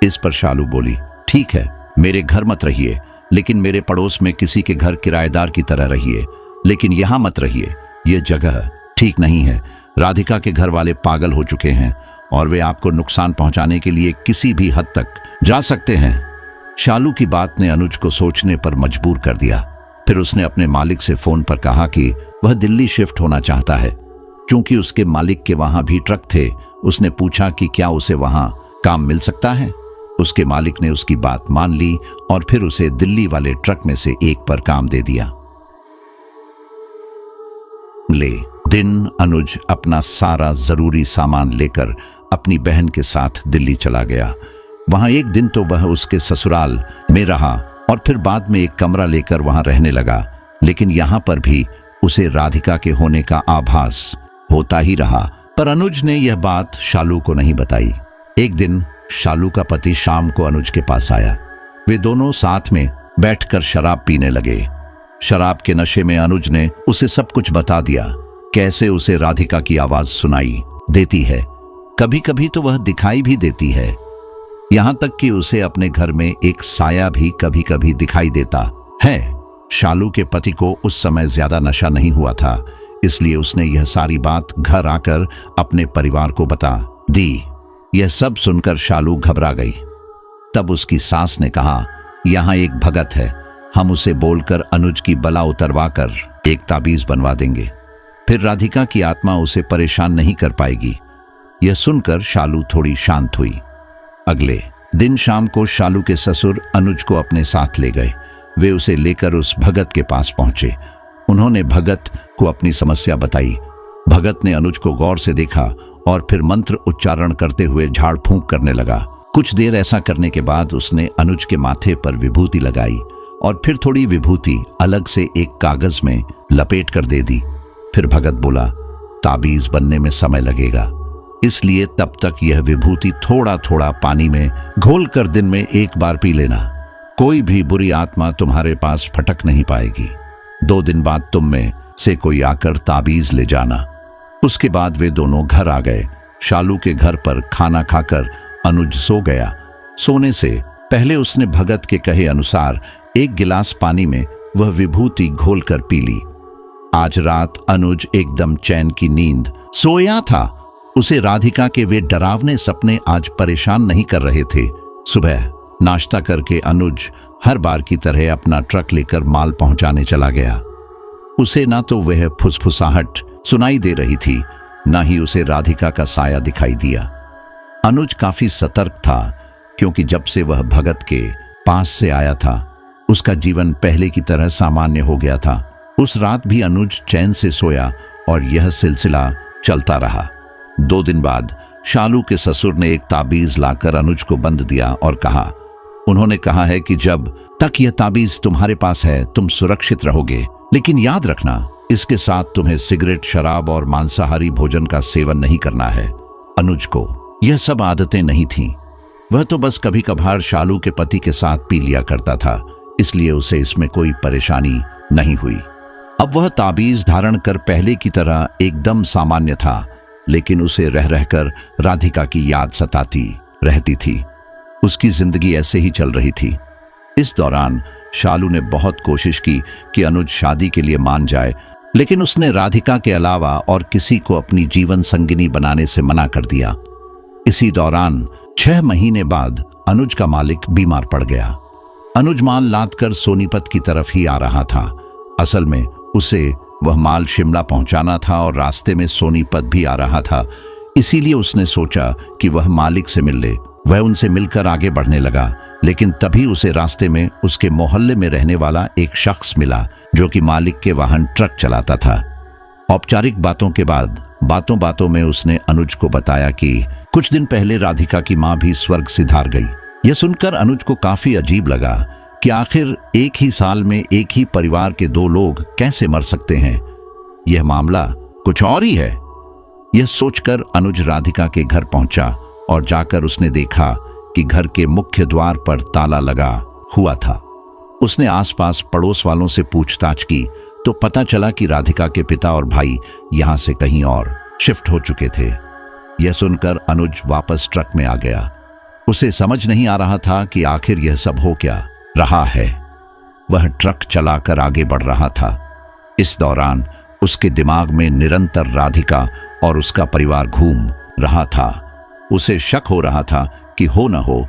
इस पर शालू बोली, ठीक है, मेरे घर मत रहिए, लेकिन मेरे पड़ोस में किसी के घर किराएदार की तरह रहिए, लेकिन यहां मत रहिए। यह जगह ठीक नहीं है। राधिका के घर वाले पागल हो चुके हैं और वे आपको नुकसान पहुंचाने के लिए किसी भी हद तक जा सकते हैं। शालू की बात ने अनुज को सोचने पर मजबूर कर दिया। फिर उसने अपने मालिक से फोन पर कहा कि वह दिल्ली शिफ्ट होना चाहता है। चूंकि उसके मालिक के वहां भी ट्रक थे, उसने पूछा कि क्या उसे वहां काम मिल सकता है। उसके मालिक ने उसकी बात मान ली और फिर उसे दिल्ली वाले ट्रक में से एक पर काम दे दिया। दिन अनुज अपना सारा जरूरी सामान लेकर अपनी बहन के साथ दिल्ली चला गया। वहां एक दिन तो वह उसके ससुराल में रहा और फिर बाद में एक कमरा लेकर वहां रहने लगा, लेकिन यहां पर भी उसे राधिका के होने का आभास होता ही रहा। पर अनुज ने यह बात शालू को नहीं बताई। एक दिन शालू का पति शाम को अनुज के पास आया। वे दोनों साथ में बैठकर शराब पीने लगे। शराब के नशे में अनुज ने उसे सब कुछ बता दिया, कैसे उसे राधिका की आवाज सुनाई देती है, कभी कभी तो वह दिखाई भी देती है, यहां तक कि उसे अपने घर में एक साया भी कभी कभी दिखाई देता है। शालू के पति को उस समय ज्यादा नशा नहीं हुआ था, इसलिए उसने यह सारी बात घर आकर अपने परिवार को बता दी। यह सब सुनकर शालू घबरा गई। तब उसकी सास ने कहा, यहाँ एक भगत है, हम उसे बोलकर अनुज की बला उतरवाकर एक ताबीज बनवा देंगे, फिर राधिका की आत्मा उसे परेशान नहीं कर पाएगी। यह सुनकर शालू थोड़ी शांत हुई। अगले दिन शाम को शालू के ससुर अनुज को अपने साथ ले गए। वे उसे लेकर उस भगत के पास पहुंचे। उन्होंने भगत को अपनी समस्या बताई। भगत ने अनुज को गौर से देखा और फिर मंत्र उच्चारण करते हुए झाड़ फूंक करने लगा। कुछ देर ऐसा करने के बाद उसने अनुज के माथे पर विभूति लगाई और फिर थोड़ी विभूति अलग से एक कागज में लपेट कर दे दी। फिर भगत बोला, ताबीज बनने में समय लगेगा, इसलिए तब तक यह विभूति थोड़ा थोड़ा पानी में घोल कर दिन में एक बार पी लेना। कोई भी बुरी आत्मा तुम्हारे पास फटक नहीं पाएगी। 2 दिन बाद तुम में से कोई आकर ताबीज ले जाना। उसके बाद वे दोनों घर आ गए। शालू के घर पर खाना खाकर अनुज सो गया। सोने से पहले उसने भगत के कहे अनुसार एक गिलास पानी में वह विभूति घोलकर पी ली। आज रात अनुज एकदम चैन की नींद सोया था। उसे राधिका के वे डरावने सपने आज परेशान नहीं कर रहे थे। सुबह नाश्ता करके अनुज हर बार की तरह अपना ट्रक लेकर माल पहुंचाने चला गया। उसे ना तो वह फुसफुसाहट सुनाई दे रही थी, ना ही उसे राधिका का साया दिखाई दिया। अनुज काफी सतर्क था, क्योंकि जब से वह भगत के पास से आया था उसका जीवन पहले की तरह सामान्य हो गया था। उस रात भी अनुज चैन से सोया और यह सिलसिला चलता रहा। 2 दिन बाद शालू के ससुर ने एक ताबीज लाकर अनुज को बंध दिया और कहा, उन्होंने कहा है कि जब तक यह ताबीज तुम्हारे पास है तुम सुरक्षित रहोगे, लेकिन याद रखना इसके साथ तुम्हें सिगरेट, शराब और मांसाहारी भोजन का सेवन नहीं करना है। अनुज को यह सब आदतें नहीं थीं। वह तो बस कभी कभार शालू के पति के साथ पी लिया करता था, इसलिए उसे इसमें कोई परेशानी नहीं हुई। अब वह ताबीज धारण कर पहले की तरह एकदम सामान्य था, लेकिन उसे रह रहकर राधिका की याद सताती रहती थी। उसकी जिंदगी ऐसे ही चल रही थी। इस दौरान शालू ने बहुत कोशिश की कि अनुज शादी के लिए मान जाए, लेकिन उसने राधिका के अलावा और किसी को अपनी जीवन संगिनी बनाने से मना कर दिया। इसी दौरान 6 महीने बाद अनुज का मालिक बीमार पड़ गया। अनुज माल लाद कर सोनीपत की तरफ ही आ रहा था। असल में उसे वह माल शिमला पहुंचाना था और रास्ते में सोनीपत भी आ रहा था, इसीलिए उसने सोचा कि वह मालिक से मिल ले। वह उनसे मिलकर आगे बढ़ने लगा, लेकिन तभी उसे रास्ते में उसके मोहल्ले में रहने वाला एक शख्स मिला जो कि मालिक के वाहन ट्रक चलाता था। औपचारिक बातों के बाद बातों बातों में उसने अनुज को बताया कि कुछ दिन पहले राधिका की मां भी स्वर्ग सिधार गई। यह सुनकर अनुज को काफी अजीब लगा कि आखिर एक ही साल में एक ही परिवार के 2 लोग कैसे मर सकते हैं। यह मामला कुछ और ही है। यह सोचकर अनुज राधिका के घर पहुंचा और जाकर उसने देखा कि घर के मुख्य द्वार पर ताला लगा हुआ था। उसने आसपास पड़ोस वालों से पूछताछ की तो पता चला कि राधिका के पिता और भाई यहां से कहीं और शिफ्ट हो चुके थे। यह सुनकर अनुज वापस ट्रक में आ गया। उसे समझ नहीं आ रहा था कि आखिर यह सब हो क्या रहा है। वह ट्रक चलाकर आगे बढ़ रहा था। इस दौरान उसके दिमाग में निरंतर राधिका और उसका परिवार घूम रहा था। उसे शक हो रहा था कि हो न हो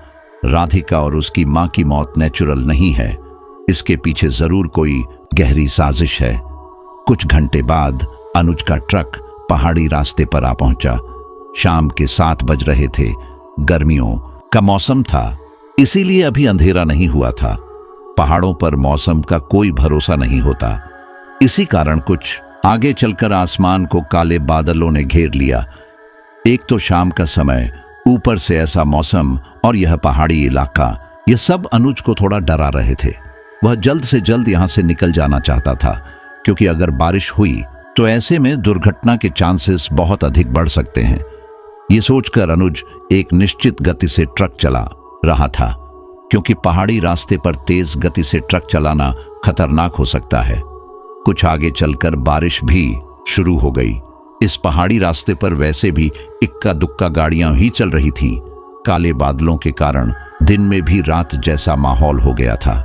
राधिका और उसकी मां की मौत नेचुरल नहीं है, इसके पीछे जरूर कोई गहरी साजिश है। कुछ घंटे बाद अनुज का ट्रक पहाड़ी रास्ते पर आ पहुंचा। शाम के 7 बज रहे थे। गर्मियों का मौसम था। इसीलिए अभी अंधेरा नहीं हुआ था। पहाड़ों पर मौसम का कोई भरोसा नहीं होता। इसी कारण कुछ आगे चलकर आसमान को काले बादलों ने घेर लिया। एक तो शाम का समय, ऊपर से ऐसा मौसम और यह पहाड़ी इलाका, यह सब अनुज को थोड़ा डरा रहे थे। वह जल्द से जल्द यहां से निकल जाना चाहता था, क्योंकि अगर बारिश हुई तो ऐसे में दुर्घटना के चांसेस बहुत अधिक बढ़ सकते हैं। ये सोचकर अनुज एक निश्चित गति से ट्रक चला रहा था, क्योंकि पहाड़ी रास्ते पर तेज गति से ट्रक चलाना खतरनाक हो सकता है। कुछ आगे चलकर बारिश भी शुरू हो गई। इस पहाड़ी रास्ते पर वैसे भी इक्का दुक्का गाड़ियां ही चल रही थीं। काले बादलों के कारण दिन में भी रात जैसा माहौल हो गया था।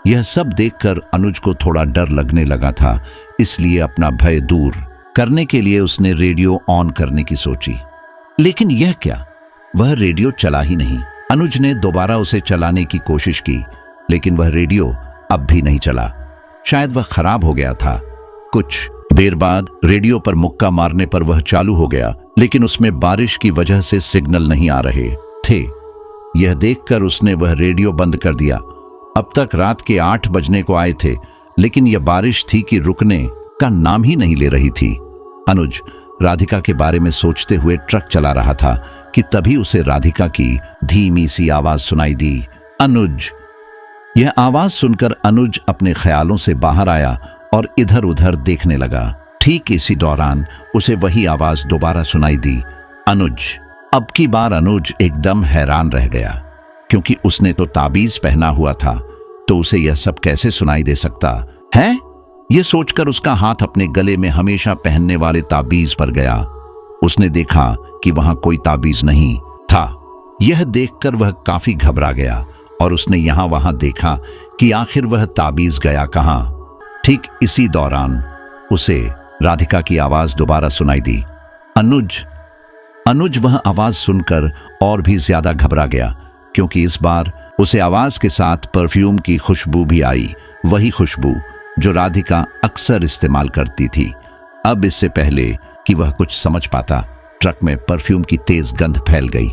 यह सब देखकर अनुज को थोड़ा डर लगने लगा था, इसलिए अपना भय दूर करने के लिए उसने रेडियो ऑन करने की सोची। लेकिन यह क्या, वह रेडियो चला ही नहीं। अनुज ने दोबारा उसे चलाने की कोशिश की, लेकिन वह रेडियो अब भी नहीं चला। शायद वह खराब हो गया था। कुछ देर बाद रेडियो पर मुक्का मारने पर वह चालू हो गया, लेकिन उसमें बारिश की वजह से सिग्नल नहीं आ रहे थे। यह देखकर उसने वह रेडियो बंद कर दिया। अब तक रात के 8 बजने को आए थे, लेकिन यह बारिश थी कि रुकने का नाम ही नहीं ले रही थी। अनुज राधिका के बारे में सोचते हुए ट्रक चला रहा था कि तभी उसे राधिका की धीमी सी आवाज सुनाई दी, अनुज। यह आवाज सुनकर अनुज अपने ख्यालों से बाहर आया और इधर उधर देखने लगा। ठीक इसी दौरान उसे वही आवाज दोबारा सुनाई दी, अनुज। अब की बार अनुज एकदम हैरान रह गया, क्योंकि उसने तो ताबीज पहना हुआ था, तो उसे यह सब कैसे सुनाई दे सकता है। यह सोचकर उसका हाथ अपने गले में हमेशा पहनने वाले ताबीज पर गया। उसने देखा कि वहां कोई ताबीज नहीं था। यह देखकर वह काफी घबरा गया और उसने यहां वहां देखा कि आखिर वह ताबीज गया कहां। ठीक इसी दौरान उसे राधिका की आवाज दोबारा सुनाई दी, अनुज। अनुज वह आवाज सुनकर और भी ज्यादा घबरा गया, क्योंकि इस बार उसे आवाज के साथ परफ्यूम की खुशबू भी आई, वही खुशबू जो राधिका अक्सर इस्तेमाल करती थी। अब इससे पहले कि वह कुछ समझ पाता, ट्रक में परफ्यूम की तेज गंध फैल गई।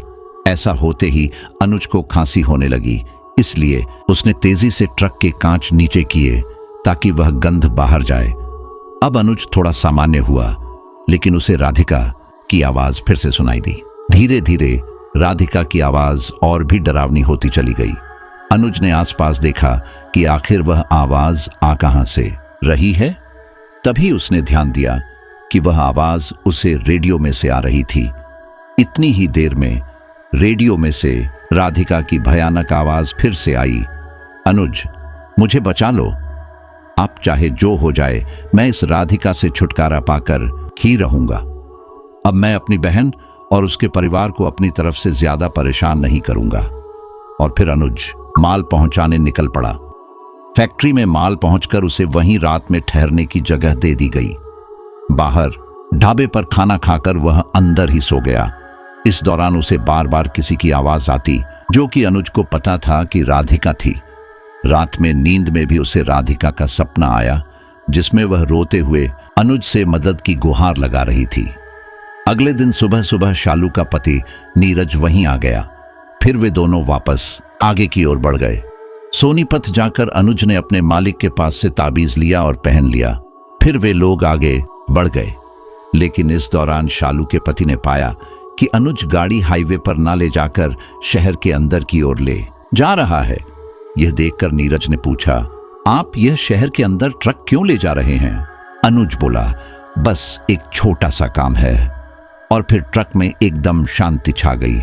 ऐसा होते ही अनुज को खांसी होने लगी, इसलिए उसने तेजी से ट्रक के कांच नीचे किए ताकि वह गंध बाहर जाए। अब अनुज थोड़ा सामान्य हुआ, लेकिन उसे राधिका की आवाज फिर से सुनाई दी। धीरे धीरे राधिका की आवाज और भी डरावनी होती चली गई। अनुज ने आसपास देखा कि आखिर वह आवाज आ कहां से रही है। तभी उसने ध्यान दिया कि वह आवाज उसे रेडियो में से आ रही थी। इतनी ही देर में रेडियो में से राधिका की भयानक आवाज फिर से आई, अनुज, मुझे बचा लो। आप चाहे जो हो जाए, मैं इस राधिका से छुटकारा पाकर ही रहूंगा। अब मैं अपनी बहन और उसके परिवार को अपनी तरफ से ज्यादा परेशान नहीं करूंगा। और फिर अनुज माल पहुंचाने निकल पड़ा। फैक्ट्री में माल पहुंचकर उसे वहीं रात में ठहरने की जगह दे दी गई। बाहर ढाबे पर खाना खाकर वह अंदर ही सो गया। इस दौरान उसे बार बार किसी की आवाज आती, जो कि अनुज को पता था कि राधिका थी। रात में नींद में भी उसे राधिका का सपना आया, जिसमें वह रोते हुए अनुज से मदद की गुहार लगा रही थी। अगले दिन सुबह सुबह शालू का पति नीरज वहीं आ गया। फिर वे दोनों वापस आगे की ओर बढ़ गए। सोनीपत जाकर अनुज ने अपने मालिक के पास से ताबीज लिया और पहन लिया। फिर वे लोग आगे बढ़ गए, लेकिन इस दौरान शालू के पति ने पाया कि अनुज गाड़ी हाईवे पर ना ले जाकर शहर के अंदर की ओर ले जा रहा है। यह देखकर नीरज ने पूछा, आप यह शहर के अंदर ट्रक क्यों ले जा रहे हैं? अनुज बोला, बस एक छोटा सा काम है। और फिर ट्रक में एकदम शांति छा गई।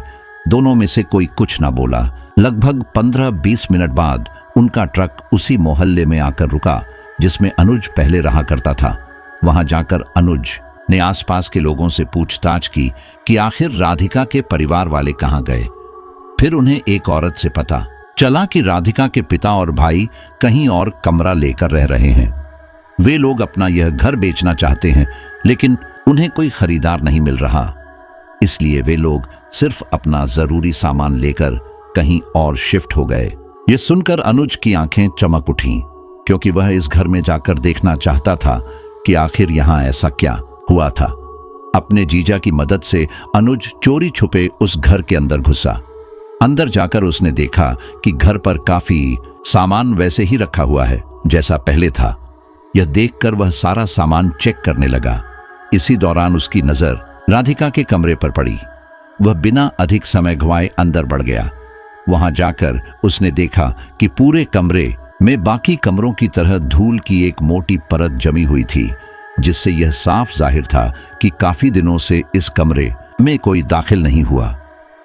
दोनों में से कोई कुछ ना बोला। लगभग 15-20 मिनट बाद उनका ट्रक उसी मोहल्ले में आकर रुका जिसमें अनुज पहले रहा करता था। वहां जाकर अनुज ने आसपास के लोगों से पूछताछ की कि आखिर राधिका के परिवार वाले कहां गए। फिर उन्हें एक औरत से पता चला कि राधिका के पिता और भाई कहीं और कमरा लेकर रह रहे हैं। वे लोग अपना यह घर बेचना चाहते हैं, लेकिन उन्हें कोई खरीदार नहीं मिल रहा, इसलिए वे लोग सिर्फ अपना जरूरी सामान लेकर कहीं और शिफ्ट हो गए। ये सुनकर अनुज की आंखें चमक उठीं, क्योंकि वह इस घर में जाकर देखना चाहता था कि आखिर यहां ऐसा क्या हुआ था। अपने जीजा की मदद से अनुज चोरी छुपे उस घर के अंदर घुसा। अंदर जाकर उसने देखा कि घर पर काफी सामान वैसे ही रखा हुआ है जैसा पहले था। यह देखकर वह सारा सामान चेक करने लगा। इसी दौरान उसकी नजर राधिका के कमरे पर पड़ी। वह बिना अधिक समय गंवाए अंदर बढ़ गया। वहां जाकर उसने देखा कि पूरे कमरे में बाकी कमरों की तरह धूल की एक मोटी परत जमी हुई थी, जिससे यह साफ जाहिर था कि काफी दिनों से इस कमरे में कोई दाखिल नहीं हुआ।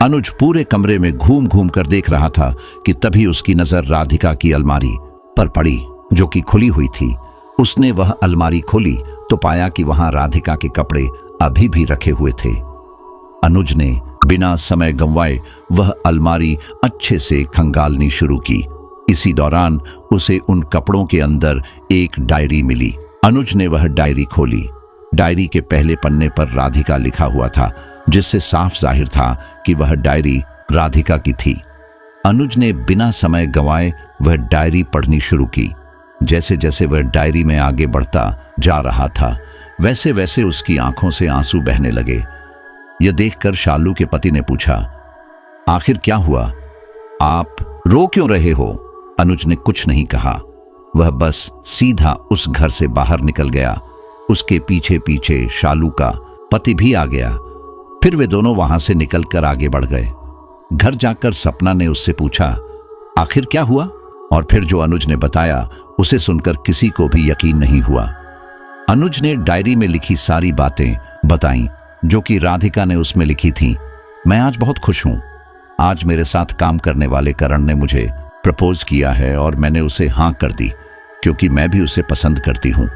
अनुज पूरे कमरे में घूम घूम कर देख रहा था कि तभी उसकी नजर राधिका की अलमारी पर पड़ी, जो कि खुली हुई थी। उसने वह अलमारी खोली तो पाया कि वहां राधिका के कपड़े अभी भी रखे हुए थे। अनुज ने बिना समय गंवाए वह अलमारी अच्छे से खंगालनी शुरू की। इसी दौरान उसे उन कपड़ों के अंदर एक डायरी मिली। अनुज ने वह डायरी खोली। डायरी के पहले पन्ने पर राधिका लिखा हुआ था, जिससे साफ जाहिर था कि वह डायरी राधिका की थी। अनुज ने बिना समय गंवाए वह डायरी पढ़नी शुरू की। जैसे जैसे वह डायरी में आगे बढ़ता जा रहा था, वैसे वैसे उसकी आंखों से आंसू बहने लगे। यह देखकर शालू के पति ने पूछा, आखिर क्या हुआ? आप रो क्यों रहे हो? अनुज ने कुछ नहीं कहा। वह बस सीधा उस घर से बाहर निकल गया। उसके पीछे पीछे शालू का पति भी आ गया। फिर वे दोनों वहां से निकलकर आगे बढ़ गए। घर जाकर सपना ने उससे पूछा, आखिर क्या हुआ? और फिर जो अनुज ने बताया उसे सुनकर किसी को भी यकीन नहीं हुआ। अनुज ने डायरी में लिखी सारी बातें बताईं जो कि राधिका ने उसमें लिखी थी। मैं आज बहुत खुश हूं। आज मेरे साथ काम करने वाले करण ने मुझे प्रपोज किया है और मैंने उसे हाँ कर दी, क्योंकि मैं भी उसे पसंद करती हूं।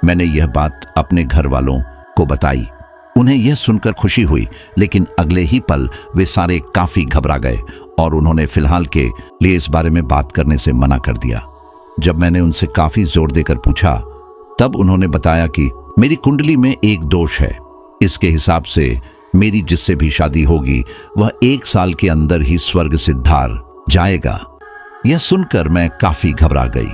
मैंने यह बात अपने घर वालों को बताई। उन्हें यह सुनकर खुशी हुई, लेकिन अगले ही पल वे सारे काफी घबरा गए और उन्होंने फिलहाल के लिए इस बारे में बात करने से मना कर दिया। जब मैंने उनसे काफी जोर देकर पूछा, तब उन्होंने बताया कि मेरी कुंडली में एक दोष है। इसके हिसाब से मेरी जिससे भी शादी होगी वह 1 साल के अंदर ही स्वर्ग सिद्धार जाएगा। यह सुनकर मैं काफी घबरा गई।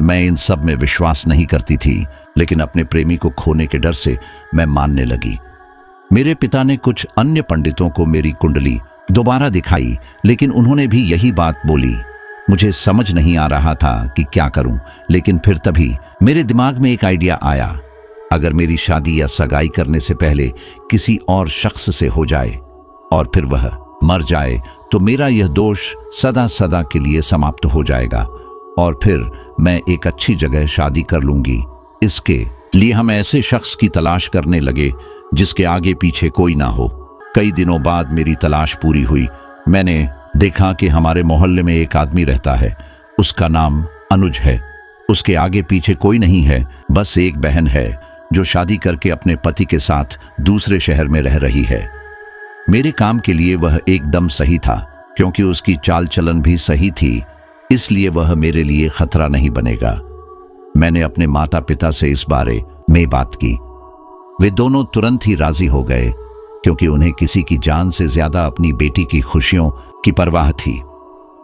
मैं इन सब में विश्वास नहीं करती थी, लेकिन अपने प्रेमी को खोने के डर से मैं मानने लगी। मेरे पिता ने कुछ अन्य पंडितों को मेरी कुंडली दोबारा दिखाई, लेकिन उन्होंने भी यही बात बोली। मुझे समझ नहीं आ रहा था कि क्या करूं, लेकिन फिर तभी मेरे दिमाग में एक आइडिया आया। अगर मेरी शादी या सगाई करने से पहले किसी और शख्स से हो जाए और फिर वह मर जाए, तो मेरा यह दोष सदा सदा के लिए समाप्त हो जाएगा और फिर मैं एक अच्छी जगह शादी कर लूंगी। इसके लिए हम ऐसे शख्स की तलाश करने लगे जिसके आगे पीछे कोई ना हो। कई दिनों बाद मेरी तलाश पूरी हुई। मैंने देखा कि हमारे मोहल्ले में एक आदमी रहता है। उसका नाम अनुज है। उसके आगे पीछे कोई नहीं है, बस एक बहन है जो शादी करके अपने पति के साथ दूसरे शहर में रह रही है। मेरे काम के लिए वह एकदम सही था, क्योंकि उसकी चाल चलन भी सही थी, इसलिए वह मेरे लिए खतरा नहीं बनेगा। मैंने अपने माता पिता से इस बारे में बात की। वे दोनों तुरंत ही राजी हो गए, क्योंकि उन्हें किसी की जान से ज्यादा अपनी बेटी की खुशियों की परवाह थी।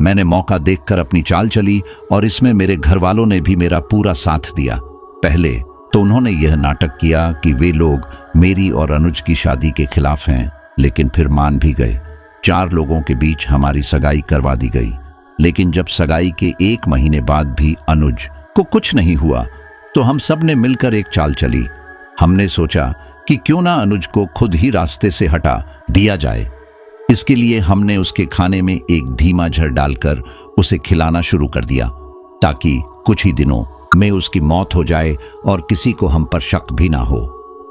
मैंने मौका देखकर अपनी चाल चली और इसमें मेरे घर वालों ने भी मेरा पूरा साथ दिया। पहले तो उन्होंने यह नाटक किया कि वे लोग मेरी और अनुज की शादी के खिलाफ हैं, लेकिन फिर मान भी गए। 4 लोगों के बीच हमारी सगाई करवा दी गई। लेकिन जब सगाई के 1 महीने बाद भी अनुज को कुछ नहीं हुआ, तो हम सब ने मिलकर एक चाल चली। हमने सोचा कि क्यों ना अनुज को खुद ही रास्ते से हटा दिया जाए। इसके लिए हमने उसके खाने में एक धीमा जहर डालकर उसे खिलाना शुरू कर दिया, ताकि कुछ ही दिनों में उसकी मौत हो जाए और किसी को हम पर शक भी ना हो।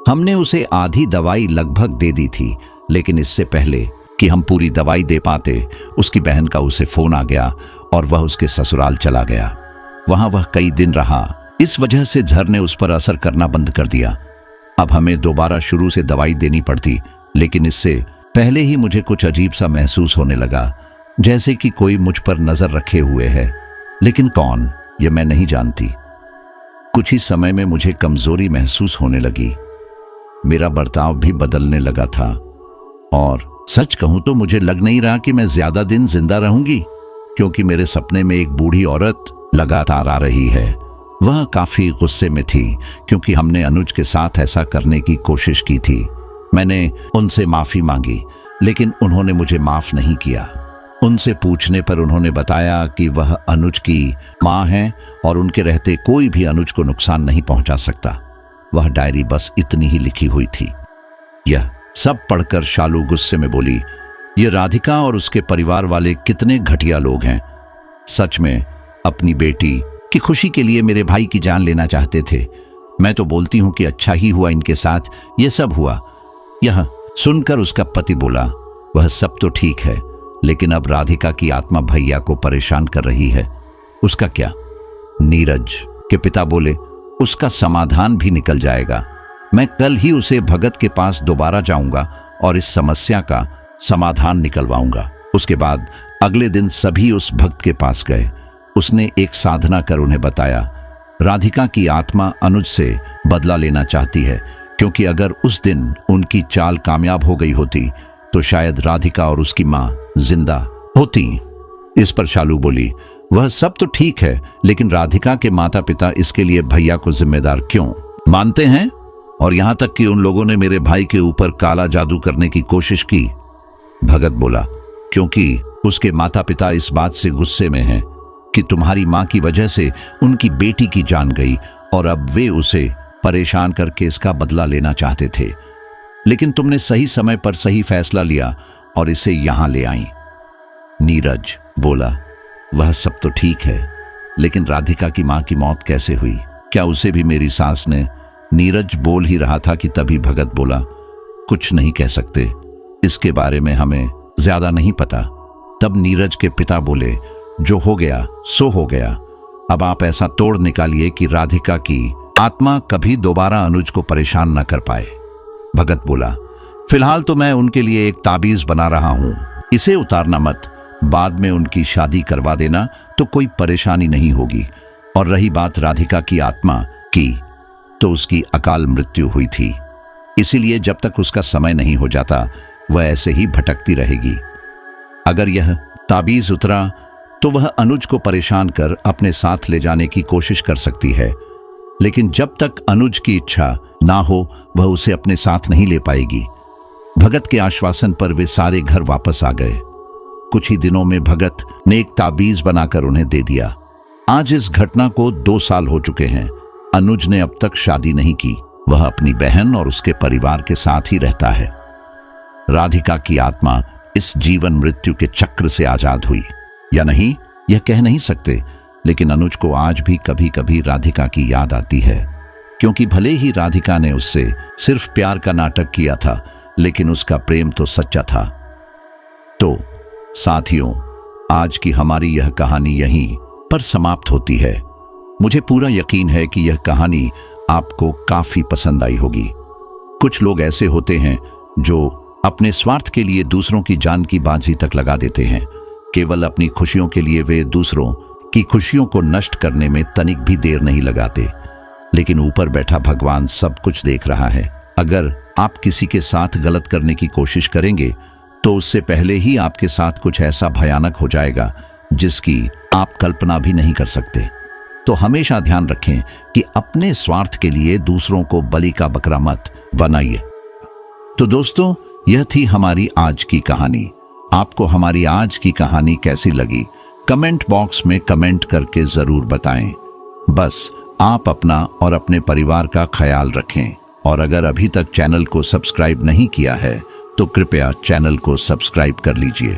हमने उसे आधी दवाई लगभग दे दी थी, लेकिन इससे पहले कि हम पूरी दवाई दे पाते, उसकी बहन का उसे फोन आ गया और वह उसके ससुराल चला गया। वहां वह कई दिन रहा। इस वजह से जहर ने उस पर असर करना बंद कर दिया। अब हमें दोबारा शुरू से दवाई देनी पड़ती, लेकिन इससे पहले ही मुझे कुछ अजीब सा महसूस होने लगा, जैसे कि कोई मुझ पर नजर रखे हुए है, लेकिन कौन, यह मैं नहीं जानती। कुछ ही समय में मुझे कमजोरी महसूस होने लगी। मेरा बर्ताव भी बदलने लगा था और सच कहूं तो मुझे लग नहीं रहा कि मैं ज्यादा दिन जिंदा रहूंगी, क्योंकि मेरे सपने में एक बूढ़ी औरत लगातार आ रही है। वह काफी गुस्से में थी, क्योंकि हमने अनुज के साथ ऐसा करने की कोशिश की थी। मैंने उनसे माफी मांगी, लेकिन उन्होंने मुझे माफ नहीं किया। उनसे पूछने पर उन्होंने बताया कि वह अनुज की मां हैं और उनके रहते कोई भी अनुज को नुकसान नहीं पहुंचा सकता। वह डायरी बस इतनी ही लिखी हुई थी। यह सब पढ़कर शालू गुस्से में बोली, ये राधिका और उसके परिवार वाले कितने घटिया लोग हैं। सच में अपनी बेटी की खुशी के लिए मेरे भाई की जान लेना चाहते थे। मैं तो बोलती हूं कि अच्छा ही हुआ इनके साथ ये सब हुआ। यह सुनकर उसका पति बोला, वह सब तो ठीक है, लेकिन अब राधिका की आत्मा भैया को परेशान कर रही है, उसका क्या? नीरज के पिता बोले, उसका समाधान भी निकल जाएगा। मैं कल ही उसे भगत के पास दोबारा जाऊंगा और इस समस्या का समाधान निकलवाऊंगा। उसके बाद अगले दिन सभी उस भक्त के पास गए। उसने एक साधना कर उन्हें बताया, राधिका की आत्मा अनुज से बदला लेना चाहती है, क्योंकि अगर उस दिन उनकी चाल कामयाब हो गई होती तो शायद राधिका और उसकी मां जिंदा होती। इस पर शालू बोली, वह सब तो ठीक है, लेकिन राधिका के माता पिता इसके लिए भैया को जिम्मेदार क्यों मानते हैं? और यहां तक कि उन लोगों ने मेरे भाई के ऊपर काला जादू करने की कोशिश की। भगत बोला, क्योंकि उसके माता पिता इस बात से गुस्से में हैं कि तुम्हारी मां की वजह से उनकी बेटी की जान गई और अब वे उसे परेशान करके इसका बदला लेना चाहते थे। लेकिन तुमने सही समय पर सही फैसला लिया और इसे यहां ले आई। नीरज बोला, वह सब तो ठीक है, लेकिन राधिका की मां की मौत कैसे हुई? क्या उसे भी मेरी सास ने? नीरज बोल ही रहा था कि तभी भगत बोला, कुछ नहीं कह सकते, इसके बारे में हमें ज्यादा नहीं पता। तब नीरज के पिता बोले, जो हो गया सो हो गया। अब आप ऐसा तोड़ निकालिए कि राधिका की आत्मा कभी दोबारा अनुज को परेशान न कर पाए। भगत बोला, फिलहाल तो मैं उनके लिए एक ताबीज बना रहा हूं, इसे उतारना मत, बाद में उनकी शादी करवा देना तो कोई परेशानी नहीं होगी। और रही बात राधिका की आत्मा की, तो उसकी अकाल मृत्यु हुई थी, इसीलिए जब तक उसका समय नहीं हो जाता वह ऐसे ही भटकती रहेगी। अगर यह ताबीज उतरा तो वह अनुज को परेशान कर अपने साथ ले जाने की कोशिश कर सकती है, लेकिन जब तक अनुज की इच्छा ना हो वह उसे अपने साथ नहीं ले पाएगी। भगत के आश्वासन पर वे सारे घर वापस आ गए। कुछ ही दिनों में भगत ने एक ताबीज बनाकर उन्हें दे दिया। आज इस घटना को 2 साल हो चुके हैं। अनुज ने अब तक शादी नहीं की, वह अपनी बहन और उसके परिवार के साथ ही रहता है। राधिका की आत्मा इस जीवन मृत्यु के चक्र से आजाद हुई या नहीं यह कह नहीं सकते, लेकिन अनुज को आज भी कभी कभी राधिका की याद आती है, क्योंकि भले ही राधिका ने उससे सिर्फ प्यार का नाटक किया था, लेकिन उसका प्रेम तो सच्चा था। तो साथियों, आज की हमारी यह कहानी यहीं पर समाप्त होती है। मुझे पूरा यकीन है कि यह कहानी आपको काफी पसंद आई होगी। कुछ लोग ऐसे होते हैं जो अपने स्वार्थ के लिए दूसरों की जान की बाजी तक लगा देते हैं। केवल अपनी खुशियों के लिए वे दूसरों की खुशियों को नष्ट करने में तनिक भी देर नहीं लगाते। लेकिन ऊपर बैठा भगवान सब कुछ देख रहा है। अगर आप किसी के साथ गलत करने की कोशिश करेंगे तो उससे पहले ही आपके साथ कुछ ऐसा भयानक हो जाएगा जिसकी आप कल्पना भी नहीं कर सकते। तो हमेशा ध्यान रखें कि अपने स्वार्थ के लिए दूसरों को बलि का बकरा मत बनाइए। तो दोस्तों, यह थी हमारी आज की कहानी। आपको हमारी आज की कहानी कैसी लगी कमेंट बॉक्स में कमेंट करके जरूर बताएं। बस आप अपना और अपने परिवार का ख्याल रखें, और अगर अभी तक चैनल को सब्सक्राइब नहीं किया है तो कृपया चैनल को सब्सक्राइब कर लीजिए।